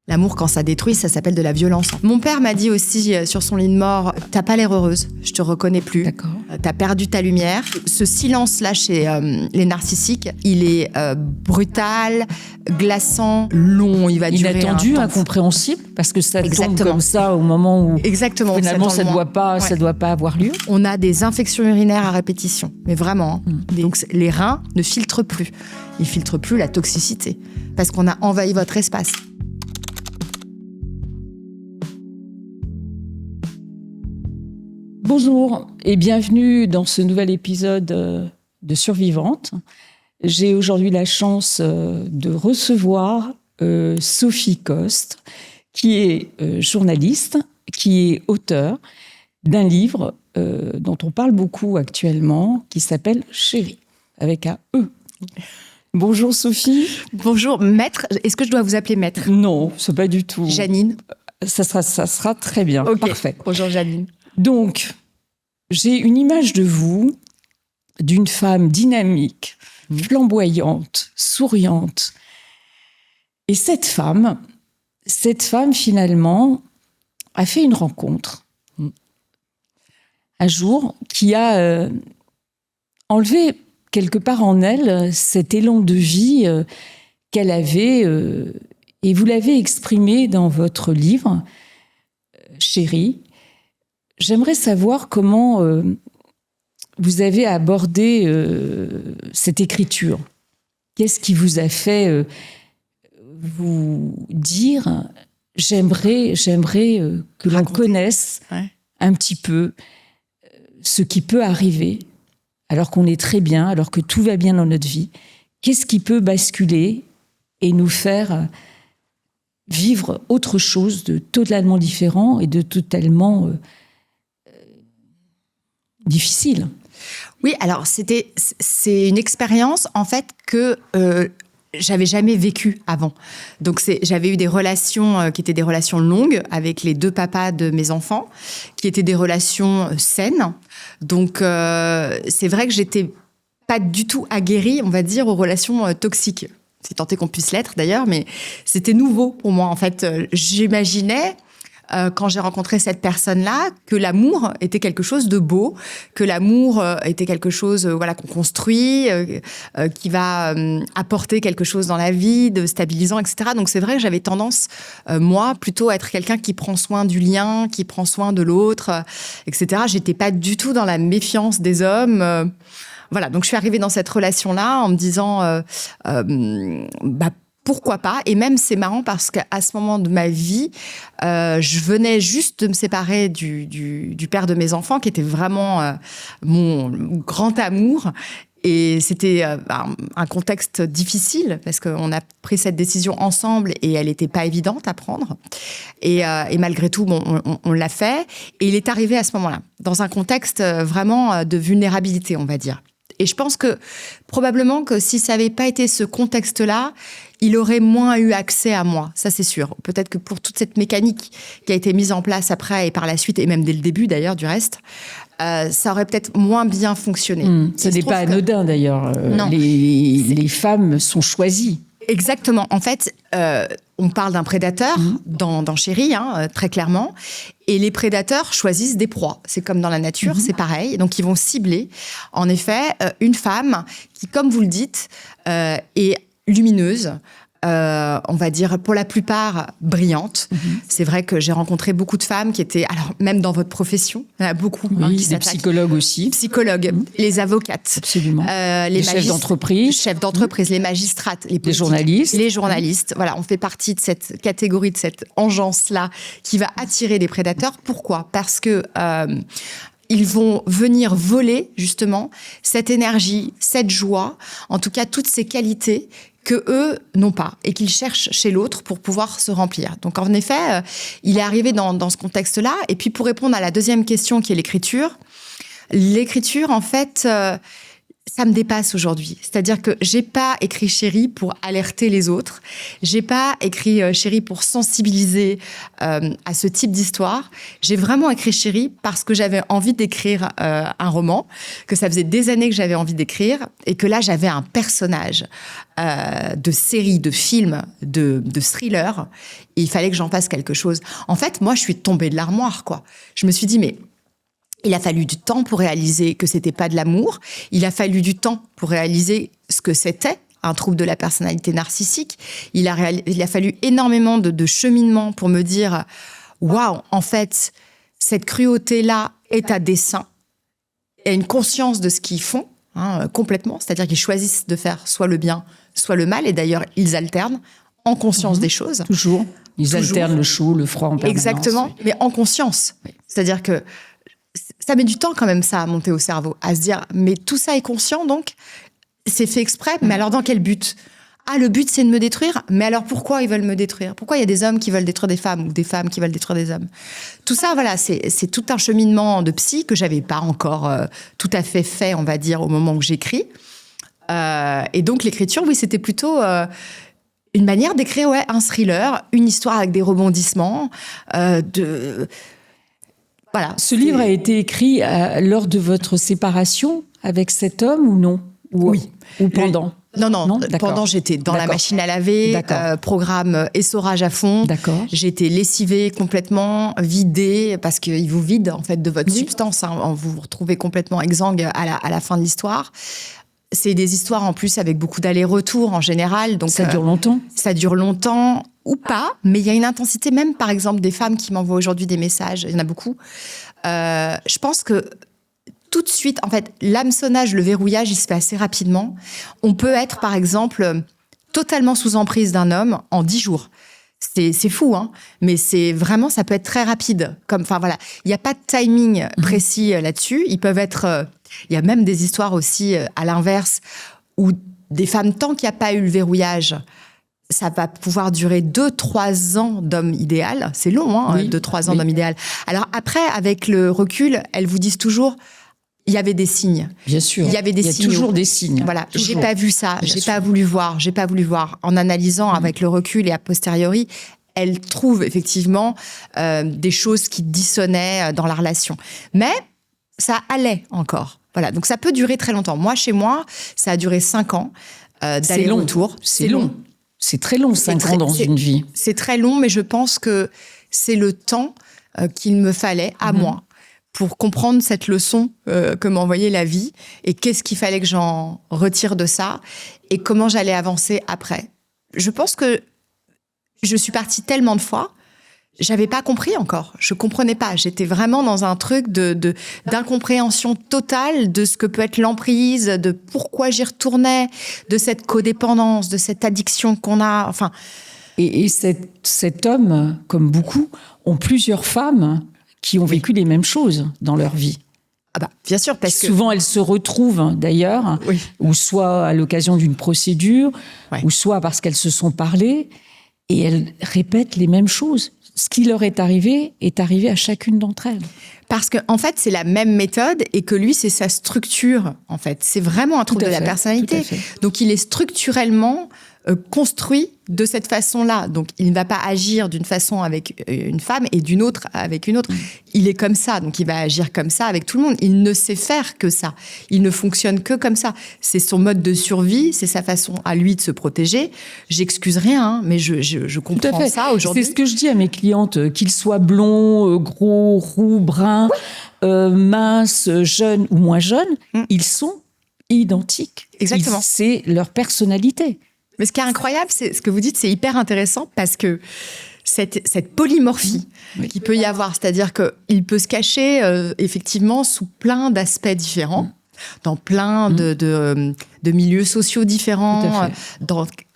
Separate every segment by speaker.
Speaker 1: L'amour, quand ça détruit, ça s'appelle de la violence. Mon père m'a dit aussi sur son lit de mort, t'as pas l'air heureuse, je te reconnais plus.
Speaker 2: D'accord.
Speaker 1: T'as perdu ta lumière. Ce silence-là chez les narcissiques, il est brutal, glaçant, long, il va durer
Speaker 2: inattendu,
Speaker 1: un temps.
Speaker 2: incompréhensible, parce que ça
Speaker 1: Exactement.
Speaker 2: tombe comme ça au moment où
Speaker 1: Exactement.
Speaker 2: finalement ça doit pas avoir lieu.
Speaker 1: On a des infections urinaires à répétition, mais vraiment. Donc les reins ne filtrent plus. Ils filtrent plus la toxicité, parce qu'on a envahi votre espace.
Speaker 2: Bonjour et bienvenue dans ce nouvel épisode de Survivante. J'ai aujourd'hui la chance de recevoir Sophie Coste, qui est journaliste, qui est auteure d'un livre dont on parle beaucoup actuellement, qui s'appelle Chérie, avec un E. Bonjour Sophie.
Speaker 1: Bonjour, maître. Est-ce que je dois vous appeler maître ?
Speaker 2: Non, c'est pas du tout.
Speaker 1: Janine.
Speaker 2: Ça sera très bien,
Speaker 1: Okay.
Speaker 2: parfait.
Speaker 1: Bonjour Janine.
Speaker 2: Donc, j'ai une image de vous, d'une femme dynamique, flamboyante, souriante. Et cette femme, finalement, a fait une rencontre un jour qui a enlevé quelque part en elle cet élan de vie qu'elle avait, et vous l'avez exprimé dans votre livre, Chérie. J'aimerais savoir comment vous avez abordé cette écriture. Qu'est-ce qui vous a fait vous dire « j'aimerais que l'on connaisse un petit peu ce qui peut arriver alors qu'on est très bien, alors que tout va bien dans notre vie. Qu'est-ce qui peut basculer et nous faire vivre autre chose de totalement différent et de totalement... difficile.
Speaker 1: Oui, alors c'est une expérience en fait que j'avais jamais vécue avant. Donc j'avais eu des relations qui étaient des relations longues avec les deux papas de mes enfants, qui étaient des relations saines. Donc c'est vrai que j'étais pas du tout aguerrie, on va dire, aux relations toxiques. C'est tenté qu'on puisse l'être d'ailleurs, mais c'était nouveau pour moi. En fait, j'imaginais quand j'ai rencontré cette personne-là, que l'amour était quelque chose de beau, que l'amour était quelque chose qu'on construit, qui va apporter quelque chose dans la vie, de stabilisant, etc. Donc c'est vrai que j'avais tendance, moi, plutôt à être quelqu'un qui prend soin du lien, qui prend soin de l'autre, etc. J'étais pas du tout dans la méfiance des hommes. Voilà, donc je suis arrivée dans cette relation-là en me disant... pourquoi pas ? Et même, c'est marrant parce qu'à ce moment de ma vie, je venais juste de me séparer du père de mes enfants, qui était vraiment mon grand amour. Et c'était un contexte difficile parce qu'on a pris cette décision ensemble et elle n'était pas évidente à prendre. Et malgré tout, on l'a fait. Et il est arrivé à ce moment-là, dans un contexte vraiment de vulnérabilité, on va dire. Et je pense que probablement que si ça n'avait pas été ce contexte-là, il aurait moins eu accès à moi, ça c'est sûr. Peut-être que pour toute cette mécanique qui a été mise en place après et par la suite, et même dès le début d'ailleurs du reste, ça aurait peut-être moins bien fonctionné.
Speaker 2: Ce n'est pas anodin d'ailleurs. Les femmes sont choisies.
Speaker 1: Exactement. En fait, on parle d'un prédateur dans Chérie, très clairement. Et les prédateurs choisissent des proies. C'est comme dans la nature, c'est pareil. Donc, ils vont cibler, en effet, une femme qui, comme vous le dites, est lumineuse, on va dire pour la plupart brillante. C'est vrai que j'ai rencontré beaucoup de femmes qui étaient, alors même dans votre profession, il y en a beaucoup.
Speaker 2: Oui, des psychologues aussi.
Speaker 1: Psychologues, les avocates.
Speaker 2: Absolument.
Speaker 1: Les
Speaker 2: chefs d'entreprise.
Speaker 1: Chefs d'entreprise, les magistrates, les
Speaker 2: journalistes.
Speaker 1: Les journalistes. Voilà, on fait partie de cette catégorie, de cette engeance-là qui va attirer des prédateurs. Pourquoi ? Parce que... ils vont venir voler, justement, cette énergie, cette joie, en tout cas, toutes ces qualités que eux n'ont pas et qu'ils cherchent chez l'autre pour pouvoir se remplir. Donc, en effet, il est arrivé dans ce contexte-là. Et puis, pour répondre à la deuxième question qui est l'écriture, en fait, ça me dépasse aujourd'hui. C'est-à-dire que j'ai pas écrit Chérie pour alerter les autres. J'ai pas écrit Chérie pour sensibiliser à ce type d'histoire. J'ai vraiment écrit Chérie parce que j'avais envie d'écrire un roman, que ça faisait des années que j'avais envie d'écrire et que là, j'avais un personnage de série, de film, de thriller. Et il fallait que j'en fasse quelque chose. En fait, moi, je suis tombée de l'armoire, quoi. Je me suis dit, mais il a fallu du temps pour réaliser que c'était pas de l'amour. Il a fallu du temps pour réaliser ce que c'était un trouble de la personnalité narcissique. Il a fallu énormément de cheminement pour me dire waouh, en fait, cette cruauté-là est à dessein. Il y a une conscience de ce qu'ils font, complètement. C'est-à-dire qu'ils choisissent de faire soit le bien, soit le mal. Et d'ailleurs, ils alternent en conscience des choses.
Speaker 2: Toujours. Ils alternent le chaud, le froid en permanence.
Speaker 1: Exactement,
Speaker 2: oui.
Speaker 1: mais en conscience. Oui. C'est-à-dire que ça met du temps quand même, ça, à monter au cerveau, à se dire, mais tout ça est conscient, donc c'est fait exprès, mais alors dans quel but ? Ah, le but, c'est de me détruire, mais alors pourquoi ils veulent me détruire ? Pourquoi il y a des hommes qui veulent détruire des femmes ou des femmes qui veulent détruire des hommes ? Tout ça, voilà, c'est tout un cheminement de psy que j'avais pas encore tout à fait, on va dire, au moment où j'écris. Et donc l'écriture, oui, c'était plutôt une manière d'écrire un thriller, une histoire avec des rebondissements, Voilà,
Speaker 2: ce livre a été écrit lors de votre séparation avec cet homme ou non ?
Speaker 1: Oui.
Speaker 2: Ou pendant ?
Speaker 1: Non, pendant j'étais dans la machine à laver, programme essorage à fond.
Speaker 2: D'accord.
Speaker 1: J'étais lessivée complètement, vidée, parce qu'il vous vide en fait de votre substance. Vous vous retrouvez complètement exsangue à la fin de l'histoire. C'est des histoires en plus avec beaucoup d'allers-retours en général. Donc,
Speaker 2: ça dure longtemps ?
Speaker 1: Ça dure longtemps ou pas, mais il y a une intensité, même par exemple des femmes qui m'envoient aujourd'hui des messages, il y en a beaucoup. Je pense que tout de suite, en fait, l'hameçonnage, le verrouillage, il se fait assez rapidement. On peut être, par exemple, totalement sous emprise d'un homme en 10 jours. C'est fou, hein, mais c'est vraiment, ça peut être très rapide. Enfin voilà, il n'y a pas de timing précis là-dessus. Ils peuvent être, il y a même des histoires aussi à l'inverse où des femmes, tant qu'il n'y a pas eu le verrouillage, ça va pouvoir durer 2-3 ans d'homme idéal. C'est long, hein, 2-3 ans d'homme idéal. Alors après, avec le recul, elles vous disent toujours, il y avait des signes.
Speaker 2: Bien sûr.
Speaker 1: Il y avait des signes.
Speaker 2: Toujours des signes.
Speaker 1: Voilà.
Speaker 2: Toujours.
Speaker 1: J'ai pas vu ça. J'ai pas voulu voir. En analysant avec le recul et a posteriori, elles trouvent effectivement des choses qui dissonnaient dans la relation. Mais ça allait encore. Voilà. Donc ça peut durer très longtemps. Moi, chez moi, ça a duré 5 ans d'aller-retour.
Speaker 2: C'est long. C'est très long, 5 ans dans une vie.
Speaker 1: C'est très long, mais je pense que c'est le temps qu'il me fallait à moi pour comprendre cette leçon que m'envoyait la vie et qu'est-ce qu'il fallait que j'en retire de ça et comment j'allais avancer après. Je pense que je suis partie tellement de fois, j'avais pas compris encore. Je comprenais pas. J'étais vraiment dans un truc d'incompréhension totale de ce que peut être l'emprise, de pourquoi j'y retournais, de cette codépendance, de cette addiction qu'on a. Enfin.
Speaker 2: Et cet homme, comme beaucoup, ont plusieurs femmes qui ont vécu les mêmes choses dans leur vie.
Speaker 1: Ah bah, bien sûr, parce que
Speaker 2: souvent elles se retrouvent d'ailleurs, ou soit à l'occasion d'une procédure, ou soit parce qu'elles se sont parlé, et elles répètent les mêmes choses. Ce qui leur est arrivé à chacune d'entre elles.
Speaker 1: Parce que en fait, c'est la même méthode et que lui, c'est sa structure. En fait, c'est vraiment un trouble de la personnalité. Donc, il est structurellement construit de cette façon-là. Donc, il ne va pas agir d'une façon avec une femme et d'une autre avec une autre. Il est comme ça, donc il va agir comme ça avec tout le monde. Il ne sait faire que ça. Il ne fonctionne que comme ça. C'est son mode de survie, c'est sa façon à lui de se protéger. J'excuse rien, hein, mais je comprends ça aujourd'hui.
Speaker 2: C'est ce que je dis à mes clientes, qu'ils soient blonds, gros, roux, bruns, minces, jeunes ou moins jeunes, ils sont identiques.
Speaker 1: Exactement.
Speaker 2: C'est leur personnalité.
Speaker 1: Mais ce qui est incroyable, c'est ce que vous dites, c'est hyper intéressant parce que cette polymorphie qu'il peut y avoir, c'est-à-dire qu'il peut se cacher effectivement sous plein d'aspects différents, dans plein de milieux sociaux différents.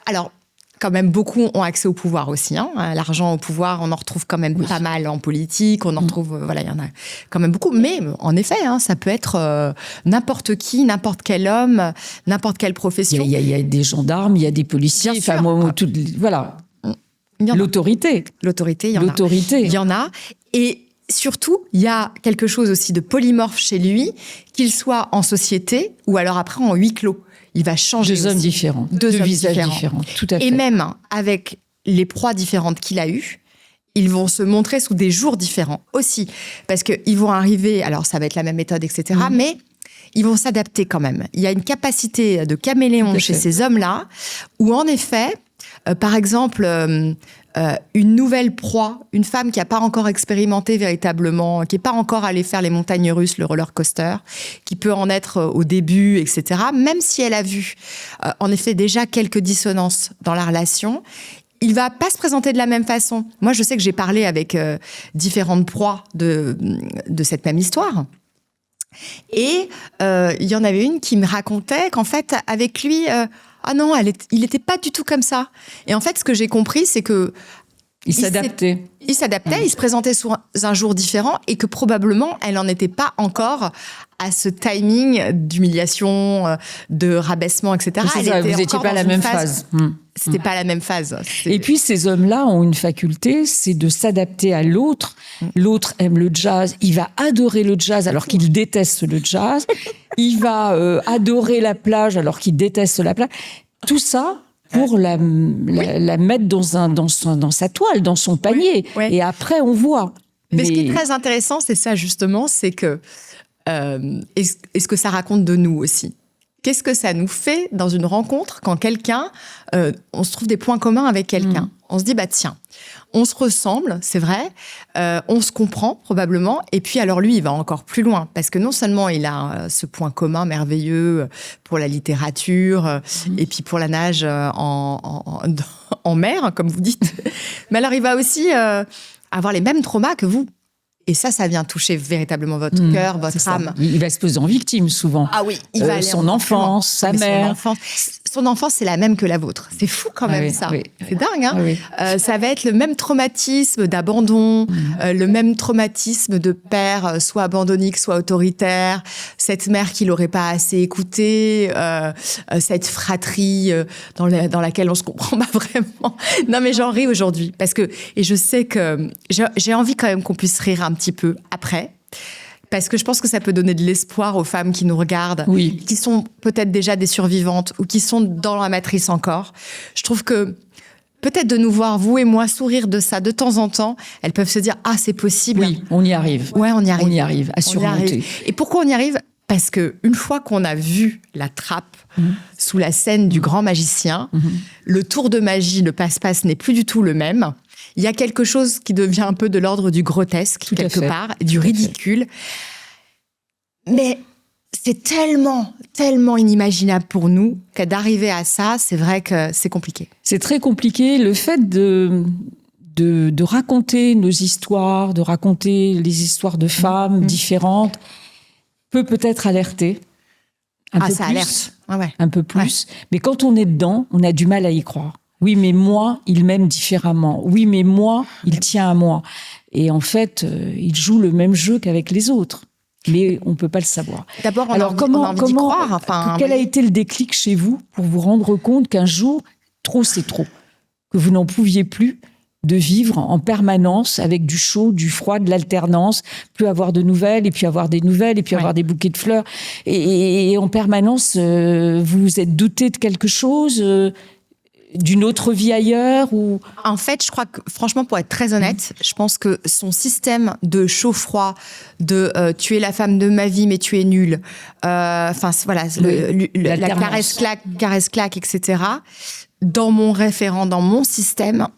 Speaker 1: Alors, quand même, beaucoup ont accès au pouvoir aussi. Hein. L'argent au pouvoir, on en retrouve quand même pas mal en politique. On en retrouve, il y en a quand même beaucoup. Mais en effet, ça peut être n'importe qui, n'importe quel homme, n'importe quelle profession.
Speaker 2: Il y a des gendarmes, il y a des policiers. Enfin, voilà. L'autorité.
Speaker 1: L'autorité, il y en a. Et surtout, il y a quelque chose aussi de polymorphe chez lui, qu'il soit en société ou alors après en huis clos. Il va changer.
Speaker 2: Deux hommes différents. Deux visages différents. Tout à fait.
Speaker 1: Et même avec les proies différentes qu'il a eues, ils vont se montrer sous des jours différents aussi. Parce qu'ils vont arriver, alors ça va être la même méthode, etc., mais ils vont s'adapter quand même. Il y a une capacité de caméléon chez ces hommes-là, où en effet, par exemple, une nouvelle proie, une femme qui n'a pas encore expérimenté véritablement, qui n'est pas encore allée faire les montagnes russes, le roller coaster, qui peut en être au début, etc., même si elle a vu, en effet, déjà quelques dissonances dans la relation, il va pas se présenter de la même façon. Moi, je sais que j'ai parlé avec différentes proies de cette même histoire. Et il y en avait une qui me racontait qu'en fait, avec lui, ah non, il n'était pas du tout comme ça. Et en fait, ce que j'ai compris, c'est que
Speaker 2: il s'adaptait.
Speaker 1: Il se présentait sous un jour différent et que probablement, elle n'en était pas encore à ce timing d'humiliation, de rabaissement, etc.
Speaker 2: Vous n'étiez pas à la même phase.
Speaker 1: C'était pas la même phase.
Speaker 2: Et puis, ces hommes-là ont une faculté, c'est de s'adapter à l'autre. L'autre aime le jazz, il va adorer le jazz alors qu'il déteste le jazz. Il va adorer la plage alors qu'il déteste la plage. Tout ça pour la mettre dans sa toile, dans son panier. Ouais. Et après, on voit.
Speaker 1: Mais ce qui est très intéressant, c'est ça justement, c'est que est-ce que ça raconte de nous aussi ? Qu'est-ce que ça nous fait dans une rencontre quand quelqu'un, on se trouve des points communs avec quelqu'un. On se dit, bah tiens, on se ressemble, c'est vrai, on se comprend probablement, et puis alors lui, il va encore plus loin, parce que non seulement il a ce point commun merveilleux pour la littérature, et puis pour la nage en mer, comme vous dites, mais alors il va aussi avoir les mêmes traumas que vous. Et ça vient toucher véritablement votre cœur, votre âme.
Speaker 2: Il va se poser en victime, souvent.
Speaker 1: Ah oui, il va aller
Speaker 2: son enfance, sa mère.
Speaker 1: Son enfance, c'est la même que la vôtre. C'est fou quand même, ça. Oui, c'est dingue, hein. Oui. Ça va être le même traumatisme d'abandon, le même traumatisme de père, soit abandonnique, soit autoritaire, cette mère qui l'aurait pas assez écouté, cette fratrie dans laquelle on se comprend pas vraiment. Non, mais j'en ris aujourd'hui, parce que, et je sais que j'ai envie quand même qu'on puisse rire un petit peu après, parce que je pense que ça peut donner de l'espoir aux femmes qui nous regardent, qui sont peut-être déjà des survivantes ou qui sont dans la matrice encore. Je trouve que peut-être de nous voir, vous et moi, sourire de ça de temps en temps, elles peuvent se dire « Ah, c'est possible ».
Speaker 2: Oui, on y arrive.
Speaker 1: Ouais, on y arrive.
Speaker 2: On y arrive, à surmonter.
Speaker 1: Et pourquoi on y arrive ? Parce qu'une fois qu'on a vu la trappe sous la scène du grand magicien, le tour de magie, le passe-passe n'est plus du tout le même. Il y a quelque chose qui devient un peu de l'ordre du grotesque, quelque part, du ridicule. Mais c'est tellement, tellement inimaginable pour nous que d'arriver à ça, c'est vrai que c'est compliqué.
Speaker 2: C'est très compliqué. Le fait de raconter nos histoires, de raconter les histoires de femmes différentes, peut-être alerter. Un peu
Speaker 1: ça
Speaker 2: plus,
Speaker 1: alerte.
Speaker 2: Un peu plus. Ouais. Mais quand on est dedans, on a du mal à y croire. Oui, mais moi, il m'aime différemment. Oui, mais moi, il tient à moi. Et en fait, il joue le même jeu qu'avec les autres. Mais on ne peut pas le savoir.
Speaker 1: D'abord, on a envie d'y croire.
Speaker 2: Quel a été le déclic chez vous pour vous rendre compte qu'un jour, trop, c'est trop ? Que vous n'en pouviez plus de vivre en permanence avec du chaud, du froid, de l'alternance, plus avoir de nouvelles, et puis avoir des nouvelles, et puis avoir des bouquets de fleurs. Et en permanence, vous vous êtes douté de quelque chose d'une autre vie ailleurs ou...
Speaker 1: En fait, je crois que, franchement, pour être très honnête, je pense que son système de chaud-froid, de tu es la femme de ma vie, mais tu es nulle, enfin, voilà, la caresse-claque, etc., dans mon référent, dans mon système,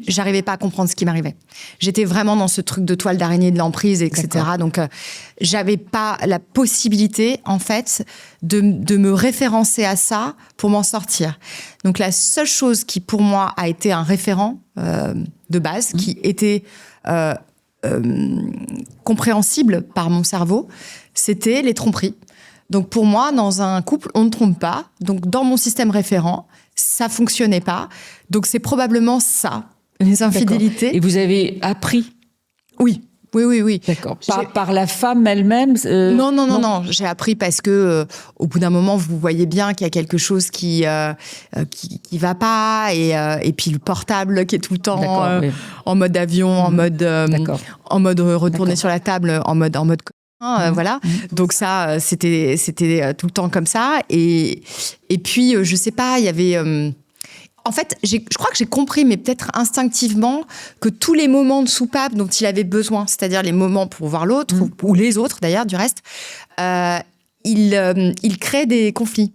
Speaker 1: j'arrivais pas à comprendre ce qui m'arrivait. J'étais vraiment dans ce truc de toile d'araignée, de l'emprise, etc. D'accord. Donc, j'avais pas la possibilité, en fait, de me référencer à ça pour m'en sortir. Donc, la seule chose qui, pour moi, a été un référent de base, qui était compréhensible par mon cerveau, c'était les tromperies. Donc, pour moi, dans un couple, on ne trompe pas. Donc, dans mon système référent, ça fonctionnait pas. Donc, c'est probablement ça, les infidélités.
Speaker 2: D'accord. Et vous avez appris ?
Speaker 1: Oui. Oui.
Speaker 2: D'accord. Par la femme elle-même
Speaker 1: Non. J'ai appris parce que au bout d'un moment, vous voyez bien qu'il y a quelque chose qui va pas, et puis le portable qui est tout le temps en mode avion, en mode retourné sur la table, en mode voilà. Donc ça, c'était tout le temps comme ça. Et puis, je sais pas, il y avait... En fait, je crois que j'ai compris, mais peut-être instinctivement, que tous les moments de soupape dont il avait besoin, c'est-à-dire les moments pour voir l'autre, ou les autres d'ailleurs, du reste, il crée des conflits.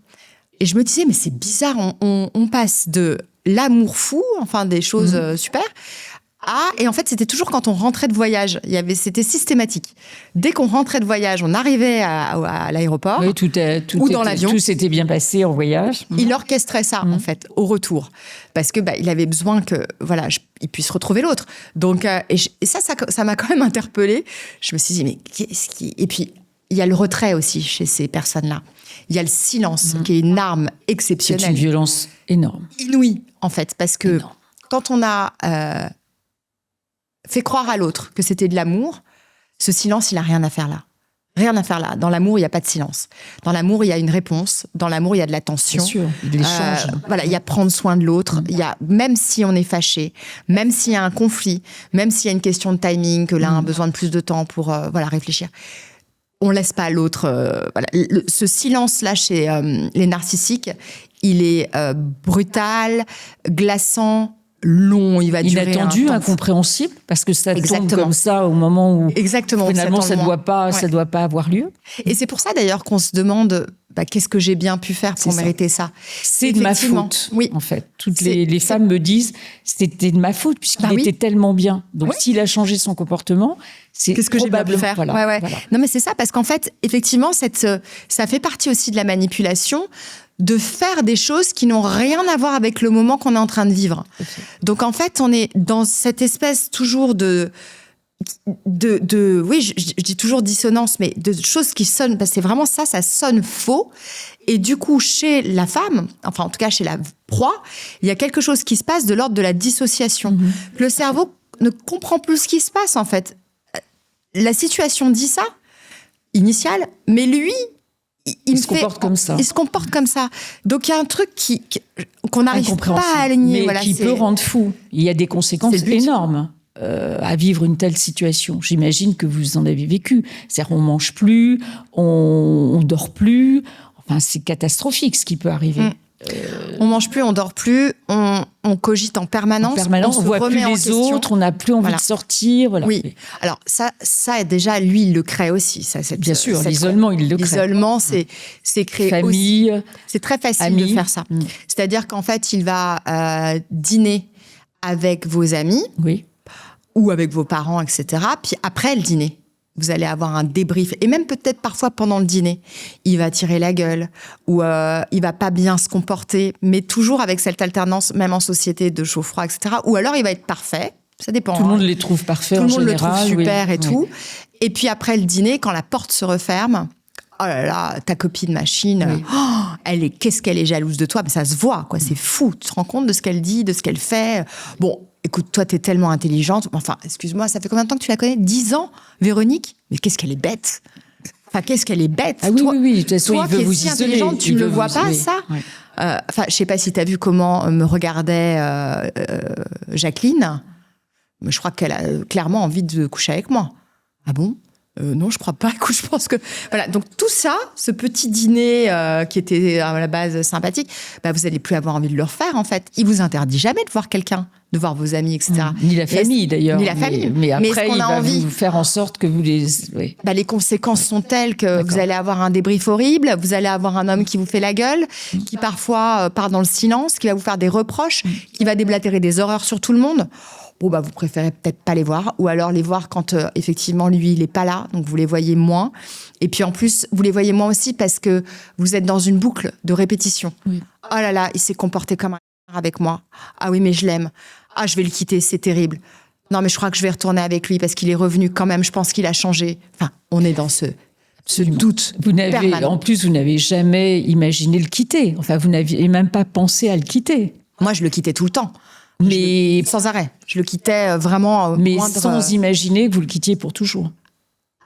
Speaker 1: Et je me disais, mais c'est bizarre, on passe de l'amour fou, enfin des choses super, et en fait, c'était toujours quand on rentrait de voyage. C'était systématique. Dès qu'on rentrait de voyage, on arrivait à l'aéroport ou dans l'avion.
Speaker 2: Tout s'était bien passé en voyage.
Speaker 1: Il orchestrait ça, en fait, au retour. Parce que il avait besoin que il puisse retrouver l'autre. Donc, et ça m'a quand même interpellée. Je me suis dit, mais qu'est-ce qui... Et puis, il y a le retrait aussi chez ces personnes-là. Il y a le silence, qui est une arme exceptionnelle.
Speaker 2: C'est une violence énorme.
Speaker 1: Inouïe, en fait. Parce que quand on a... fait croire à l'autre que c'était de l'amour, ce silence, il n'a rien à faire là. Rien à faire là. Dans l'amour, il n'y a pas de silence. Dans l'amour, il y a une réponse. Dans l'amour, il y a de l'attention.
Speaker 2: Bien sûr, de l'échange.
Speaker 1: Il y a prendre soin de l'autre. Il y a, même si on est fâché, même s'il y a un conflit, même s'il y a une question de timing, que l'un a besoin de plus de temps pour réfléchir, on ne laisse pas l'autre... Ce silence-là, chez les narcissiques, il est brutal, glaçant, long, il va durer
Speaker 2: inattendu, incompréhensible, parce que ça tombe comme ça au moment où finalement ça doit pas avoir lieu.
Speaker 1: Et c'est pour ça d'ailleurs qu'on se demande qu'est-ce que j'ai bien pu faire pour mériter ça.
Speaker 2: C'est de ma faute, en fait. Toutes les femmes me disent c'était de ma faute puisqu'il était tellement bien. Donc s'il a changé son comportement,
Speaker 1: qu'est-ce que j'ai bien pu faire. Voilà. Non mais c'est ça, parce qu'en fait effectivement ça fait partie aussi de la manipulation, de faire des choses qui n'ont rien à voir avec le moment qu'on est en train de vivre. Donc en fait, on est dans cette espèce toujours de oui, je dis toujours dissonance, mais de choses qui sonnent, parce que c'est vraiment ça sonne faux. Et du coup, chez la femme, enfin en tout cas chez la proie, il y a quelque chose qui se passe de l'ordre de la dissociation. Le cerveau ne comprend plus ce qui se passe en fait. La situation dit ça, initiale, mais lui... Il se comporte comme ça. Il se comporte comme ça. Donc, il y a un truc qu'on n'arrive pas à aligner.
Speaker 2: Mais qui peut rendre fou. Il y a des conséquences énormes à vivre une telle situation. J'imagine que vous en avez vécu. C'est-à-dire, on mange plus, on dort plus. Enfin, c'est catastrophique ce qui peut arriver.
Speaker 1: On mange plus, on dort plus, on cogite en permanence.
Speaker 2: On voit plus les autres, on n'a plus envie de sortir. Voilà.
Speaker 1: Oui. Alors ça déjà, lui, il le crée aussi.
Speaker 2: Bien sûr, l'isolement, il le crée.
Speaker 1: L'isolement, c'est créé
Speaker 2: famille,
Speaker 1: aussi. C'est très facile de faire ça. C'est-à-dire qu'en fait, il va dîner avec vos amis, ou avec vos parents, etc. Puis après le dîner, vous allez avoir un débrief. Et même peut-être parfois pendant le dîner, il va tirer la gueule ou il va pas bien se comporter, mais toujours avec cette alternance, même en société, de chaud-froid, etc. Ou alors il va être parfait. Ça dépend.
Speaker 2: Tout le monde les trouve parfaits en général.
Speaker 1: Tout le monde le trouve super et tout. Et puis après le dîner, quand la porte se referme, oh là là, ta copine machine, qu'est-ce qu'elle est jalouse de toi. Mais ça se voit, quoi. C'est fou. Tu te rends compte de ce qu'elle dit, de ce qu'elle fait. Bon, écoute, toi, t'es tellement intelligente. Enfin, excuse-moi, ça fait combien de temps que tu la connais? 10 ans, Véronique? Mais qu'est-ce qu'elle est bête! Enfin, qu'est-ce qu'elle est bête!
Speaker 2: Ah oui, toi, oui. De toute façon,
Speaker 1: toi
Speaker 2: il veut vous
Speaker 1: si
Speaker 2: isoler.
Speaker 1: Intelligente, tu ne le vois pas, ça? Enfin, je sais pas si t'as vu comment me regardait Jacqueline. Mais je crois qu'elle a clairement envie de coucher avec moi. Ah bon? Non, je crois pas. Écoute, je pense que... Voilà, donc tout ça, ce petit dîner qui était à la base sympathique, vous n'allez plus avoir envie de le refaire, en fait. Il vous interdit jamais de voir quelqu'un, de voir vos amis, etc.
Speaker 2: Ni la famille, d'ailleurs.
Speaker 1: Ni la famille.
Speaker 2: Mais après, il va vous faire en sorte que vous les...
Speaker 1: les conséquences sont telles que vous allez avoir un débrief horrible, vous allez avoir un homme qui vous fait la gueule, qui parfois part dans le silence, qui va vous faire des reproches, qui va déblatérer des horreurs sur tout le monde. Bon, vous préférez peut-être pas les voir, ou alors les voir quand effectivement lui il est pas là, donc vous les voyez moins. Et puis en plus vous les voyez moins aussi parce que vous êtes dans une boucle de répétition. Oh là là, il s'est comporté comme un avec moi. Ah oui, mais je l'aime. Ah, je vais le quitter, c'est terrible. Non, mais je crois que je vais retourner avec lui parce qu'il est revenu quand même. Je pense qu'il a changé. Enfin, on est dans ce doute permanent.
Speaker 2: En plus, vous n'avez jamais imaginé le quitter. Enfin, vous n'aviez même pas pensé à le quitter.
Speaker 1: Moi, je le quittais tout le temps.
Speaker 2: Mais
Speaker 1: sans arrêt. Je le quittais vraiment.
Speaker 2: Mais sans imaginer que vous le quittiez pour toujours.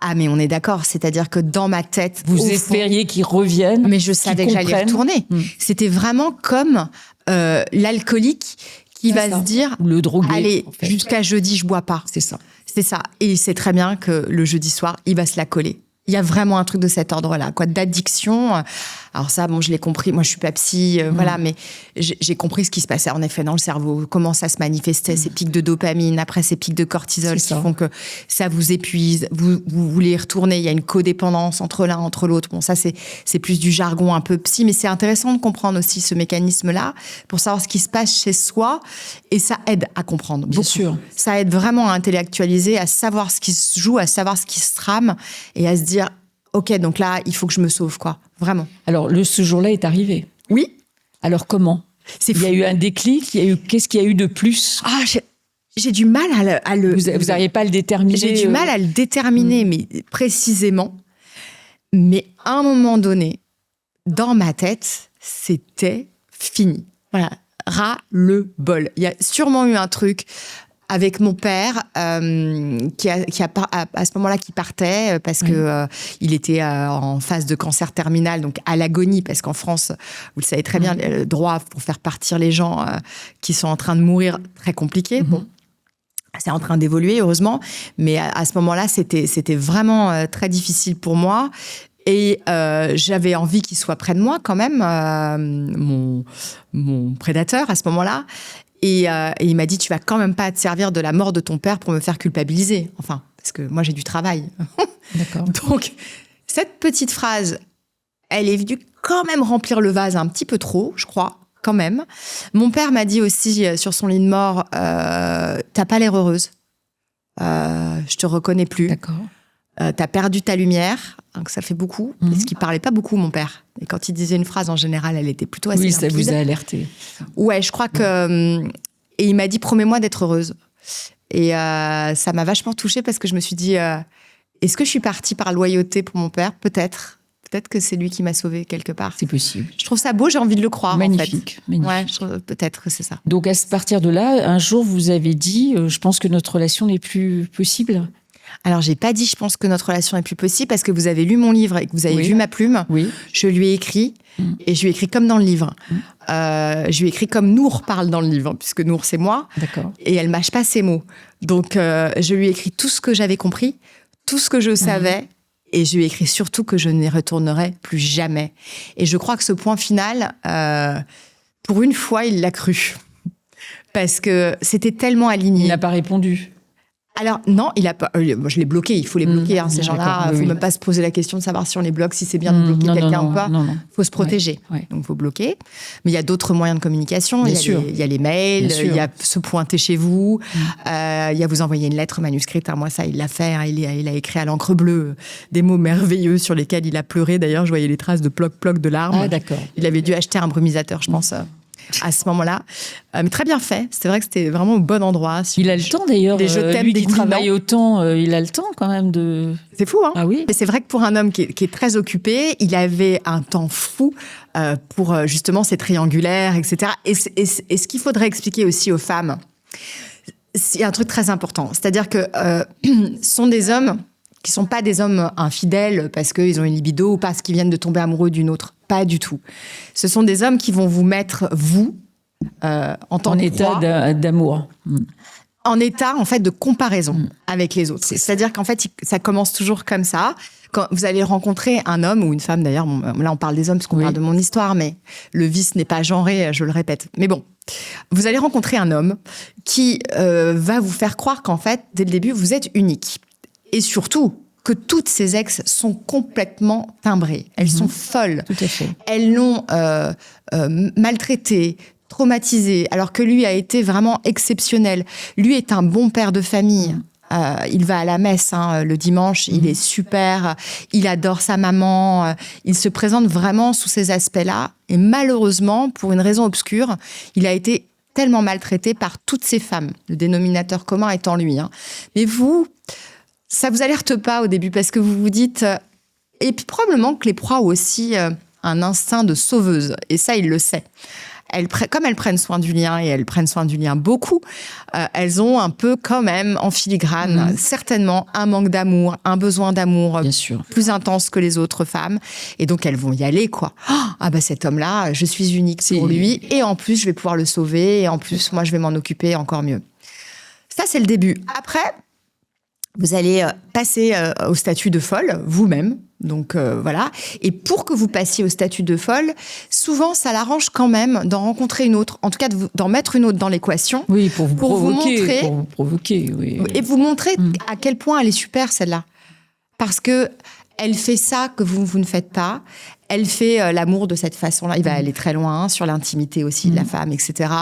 Speaker 1: Ah, mais on est d'accord. C'est-à-dire que dans ma tête,
Speaker 2: vous espériez qu'il revienne.
Speaker 1: Mais je savais que j'allais retourner. C'était vraiment comme l'alcoolique qui va se dire,
Speaker 2: le drogué,
Speaker 1: allez, jusqu'à jeudi, je bois pas.
Speaker 2: C'est ça.
Speaker 1: C'est ça. Et il sait très bien que le jeudi soir, il va se la coller. Il y a vraiment un truc de cet ordre-là, quoi, d'addiction. Alors ça, bon, je l'ai compris. Moi, je suis pas psy, voilà, mais j'ai compris ce qui se passait en effet dans le cerveau, comment ça se manifestait, ces pics de dopamine, après ces pics de cortisol qui font que ça vous épuise. Vous voulez y retourner. Il y a une codépendance entre l'un, entre l'autre. Bon, ça, c'est plus du jargon un peu psy, mais c'est intéressant de comprendre aussi ce mécanisme-là pour savoir ce qui se passe chez soi, et ça aide à comprendre.
Speaker 2: Bien sûr.
Speaker 1: Ça aide vraiment à intellectualiser, à savoir ce qui se joue, à savoir ce qui se trame, et à se dire, ok, donc là, il faut que je me sauve, quoi. Vraiment.
Speaker 2: Alors, ce jour-là est arrivé.
Speaker 1: Oui.
Speaker 2: Alors, comment ? Il y a eu un déclic. Qu'est-ce qu'il y a eu de plus ?
Speaker 1: Ah, j'ai du mal à le...
Speaker 2: Vous n'arrivez pas à le déterminer.
Speaker 1: J'ai du mal à le déterminer, mais précisément. Mais à un moment donné, dans ma tête, c'était fini. Voilà. Ras-le-bol. Il y a sûrement eu un truc avec mon père, à ce moment-là, qui partait parce que il était en phase de cancer terminal, donc à l'agonie, parce qu'en France, vous le savez très bien, le droit pour faire partir les gens qui sont en train de mourir, très compliqué. Bon, c'est en train d'évoluer, heureusement, mais à ce moment-là, c'était vraiment très difficile pour moi. Et j'avais envie qu'il soit près de moi quand même, mon prédateur à ce moment-là. Et il m'a dit, tu vas quand même pas te servir de la mort de ton père pour me faire culpabiliser. Enfin, parce que moi, j'ai du travail.
Speaker 2: D'accord.
Speaker 1: Donc, cette petite phrase, elle est venue quand même remplir le vase un petit peu trop, je crois, quand même. Mon père m'a dit aussi, sur son lit de mort, t'as pas l'air heureuse. Je te reconnais plus.
Speaker 2: D'accord.
Speaker 1: T'as perdu ta lumière, donc ça fait beaucoup, parce qu'il parlait pas beaucoup, mon père. Et quand il disait une phrase, en général, elle était plutôt assez limpide.
Speaker 2: Ça vous a alerté.
Speaker 1: Ouais, je crois que... Et il m'a dit, promets-moi d'être heureuse. Et ça m'a vachement touchée, parce que je me suis dit, est-ce que je suis partie par loyauté pour mon père ? Peut-être. Peut-être que c'est lui qui m'a sauvée quelque part.
Speaker 2: C'est possible.
Speaker 1: Je trouve ça beau, j'ai envie de le croire,
Speaker 2: magnifique,
Speaker 1: en fait.
Speaker 2: Magnifique.
Speaker 1: Ouais, peut-être que c'est ça.
Speaker 2: Donc, à partir de là, un jour, vous avez dit, je pense que notre relation n'est plus possible.
Speaker 1: Alors, j'ai pas dit, je pense que notre relation est plus possible, parce que vous avez lu mon livre et que vous avez vu ma plume.
Speaker 2: Oui.
Speaker 1: Je lui ai écrit, et je lui ai écrit comme dans le livre. Je lui ai écrit comme Nour parle dans le livre, puisque Nour, c'est moi.
Speaker 2: D'accord.
Speaker 1: Et elle mâche pas ses mots. Donc, je lui ai écrit tout ce que j'avais compris, tout ce que je savais, et je lui ai écrit surtout que je n'y retournerai plus jamais. Et je crois que ce point final, pour une fois, il l'a cru. Parce que c'était tellement aligné.
Speaker 2: Il n'a pas répondu.
Speaker 1: Alors, non, il a pas. Je l'ai bloqué, il faut les bloquer, ces gens-là. Il ne faut même pas se poser la question de savoir si on les bloque, si c'est bien de bloquer quelqu'un ou pas. Il faut se protéger.
Speaker 2: Ouais.
Speaker 1: Donc, il faut bloquer. Mais il y a d'autres moyens de communication.
Speaker 2: Bien sûr.
Speaker 1: Il y a les mails, il y a se pointer chez vous, il y a vous envoyer une lettre manuscrite. Moi, ça, il l'a fait. Il a écrit à l'encre bleue des mots merveilleux sur lesquels il a pleuré. D'ailleurs, je voyais les traces de ploc-ploc de larmes.
Speaker 2: Ah, d'accord.
Speaker 1: Il avait dû acheter un brumisateur, je pense. À ce moment-là. Mais très bien fait. C'est vrai que c'était vraiment au bon endroit.
Speaker 2: Il a le temps d'ailleurs.
Speaker 1: Des je t'aime,
Speaker 2: lui
Speaker 1: des
Speaker 2: qui travaille autant, il a le temps quand même de...
Speaker 1: C'est fou, hein ?
Speaker 2: Ah oui.
Speaker 1: Mais c'est vrai que pour un homme qui est très occupé, il avait un temps fou pour justement ces triangulaires, etc. Et ce qu'il faudrait expliquer aussi aux femmes, c'est un truc très important. C'est-à-dire que ce sont des hommes qui ne sont pas des hommes infidèles parce qu'ils ont une libido ou parce qu'ils viennent de tomber amoureux d'une autre. Pas du tout. Ce sont des hommes qui vont vous mettre, vous, en tant que
Speaker 2: état d'amour.
Speaker 1: En état, en fait, de comparaison avec les autres. C'est-à-dire qu'en fait, ça commence toujours comme ça. Quand vous allez rencontrer un homme ou une femme, d'ailleurs, là, on parle des hommes parce qu'on parle de mon histoire, mais le vice n'est pas genré, je le répète. Mais bon, vous allez rencontrer un homme qui va vous faire croire qu'en fait, dès le début, vous êtes unique. Et surtout, que toutes ces ex sont complètement timbrées. Elles sont folles.
Speaker 2: Tout à fait.
Speaker 1: Elles l'ont maltraité, traumatisé, alors que lui a été vraiment exceptionnel. Lui est un bon père de famille. Il va à la messe le dimanche, il est super, il adore sa maman, il se présente vraiment sous ces aspects-là. Et malheureusement, pour une raison obscure, il a été tellement maltraité par toutes ces femmes, le dénominateur commun étant lui. Mais vous... ça vous alerte pas au début parce que vous vous dites... et puis probablement que les proies ont aussi un instinct de sauveuse. Et ça, il le sait. comme elles prennent soin du lien, et elles prennent soin du lien beaucoup, elles ont un peu quand même en filigrane, certainement, un manque d'amour, un besoin d'amour
Speaker 2: Bien sûr.
Speaker 1: plus intense que les autres femmes. Et donc, elles vont y aller, quoi. Ah bah cet homme-là, je suis unique pour lui. Et en plus, je vais pouvoir le sauver. Et en plus, moi, je vais m'en occuper encore mieux. Ça, c'est le début. Après, vous allez passer au statut de folle, vous-même. Donc, voilà. Et pour que vous passiez au statut de folle, souvent, ça l'arrange quand même d'en rencontrer une autre. En tout cas, d'en mettre une autre dans l'équation.
Speaker 2: Oui, pour vous
Speaker 1: montrer,
Speaker 2: pour vous provoquer, oui.
Speaker 1: Et vous montrer à quel point elle est super, celle-là. Parce que elle fait ça que vous ne faites pas. Elle fait l'amour de cette façon-là. Il va aller très loin sur l'intimité aussi de la femme, etc.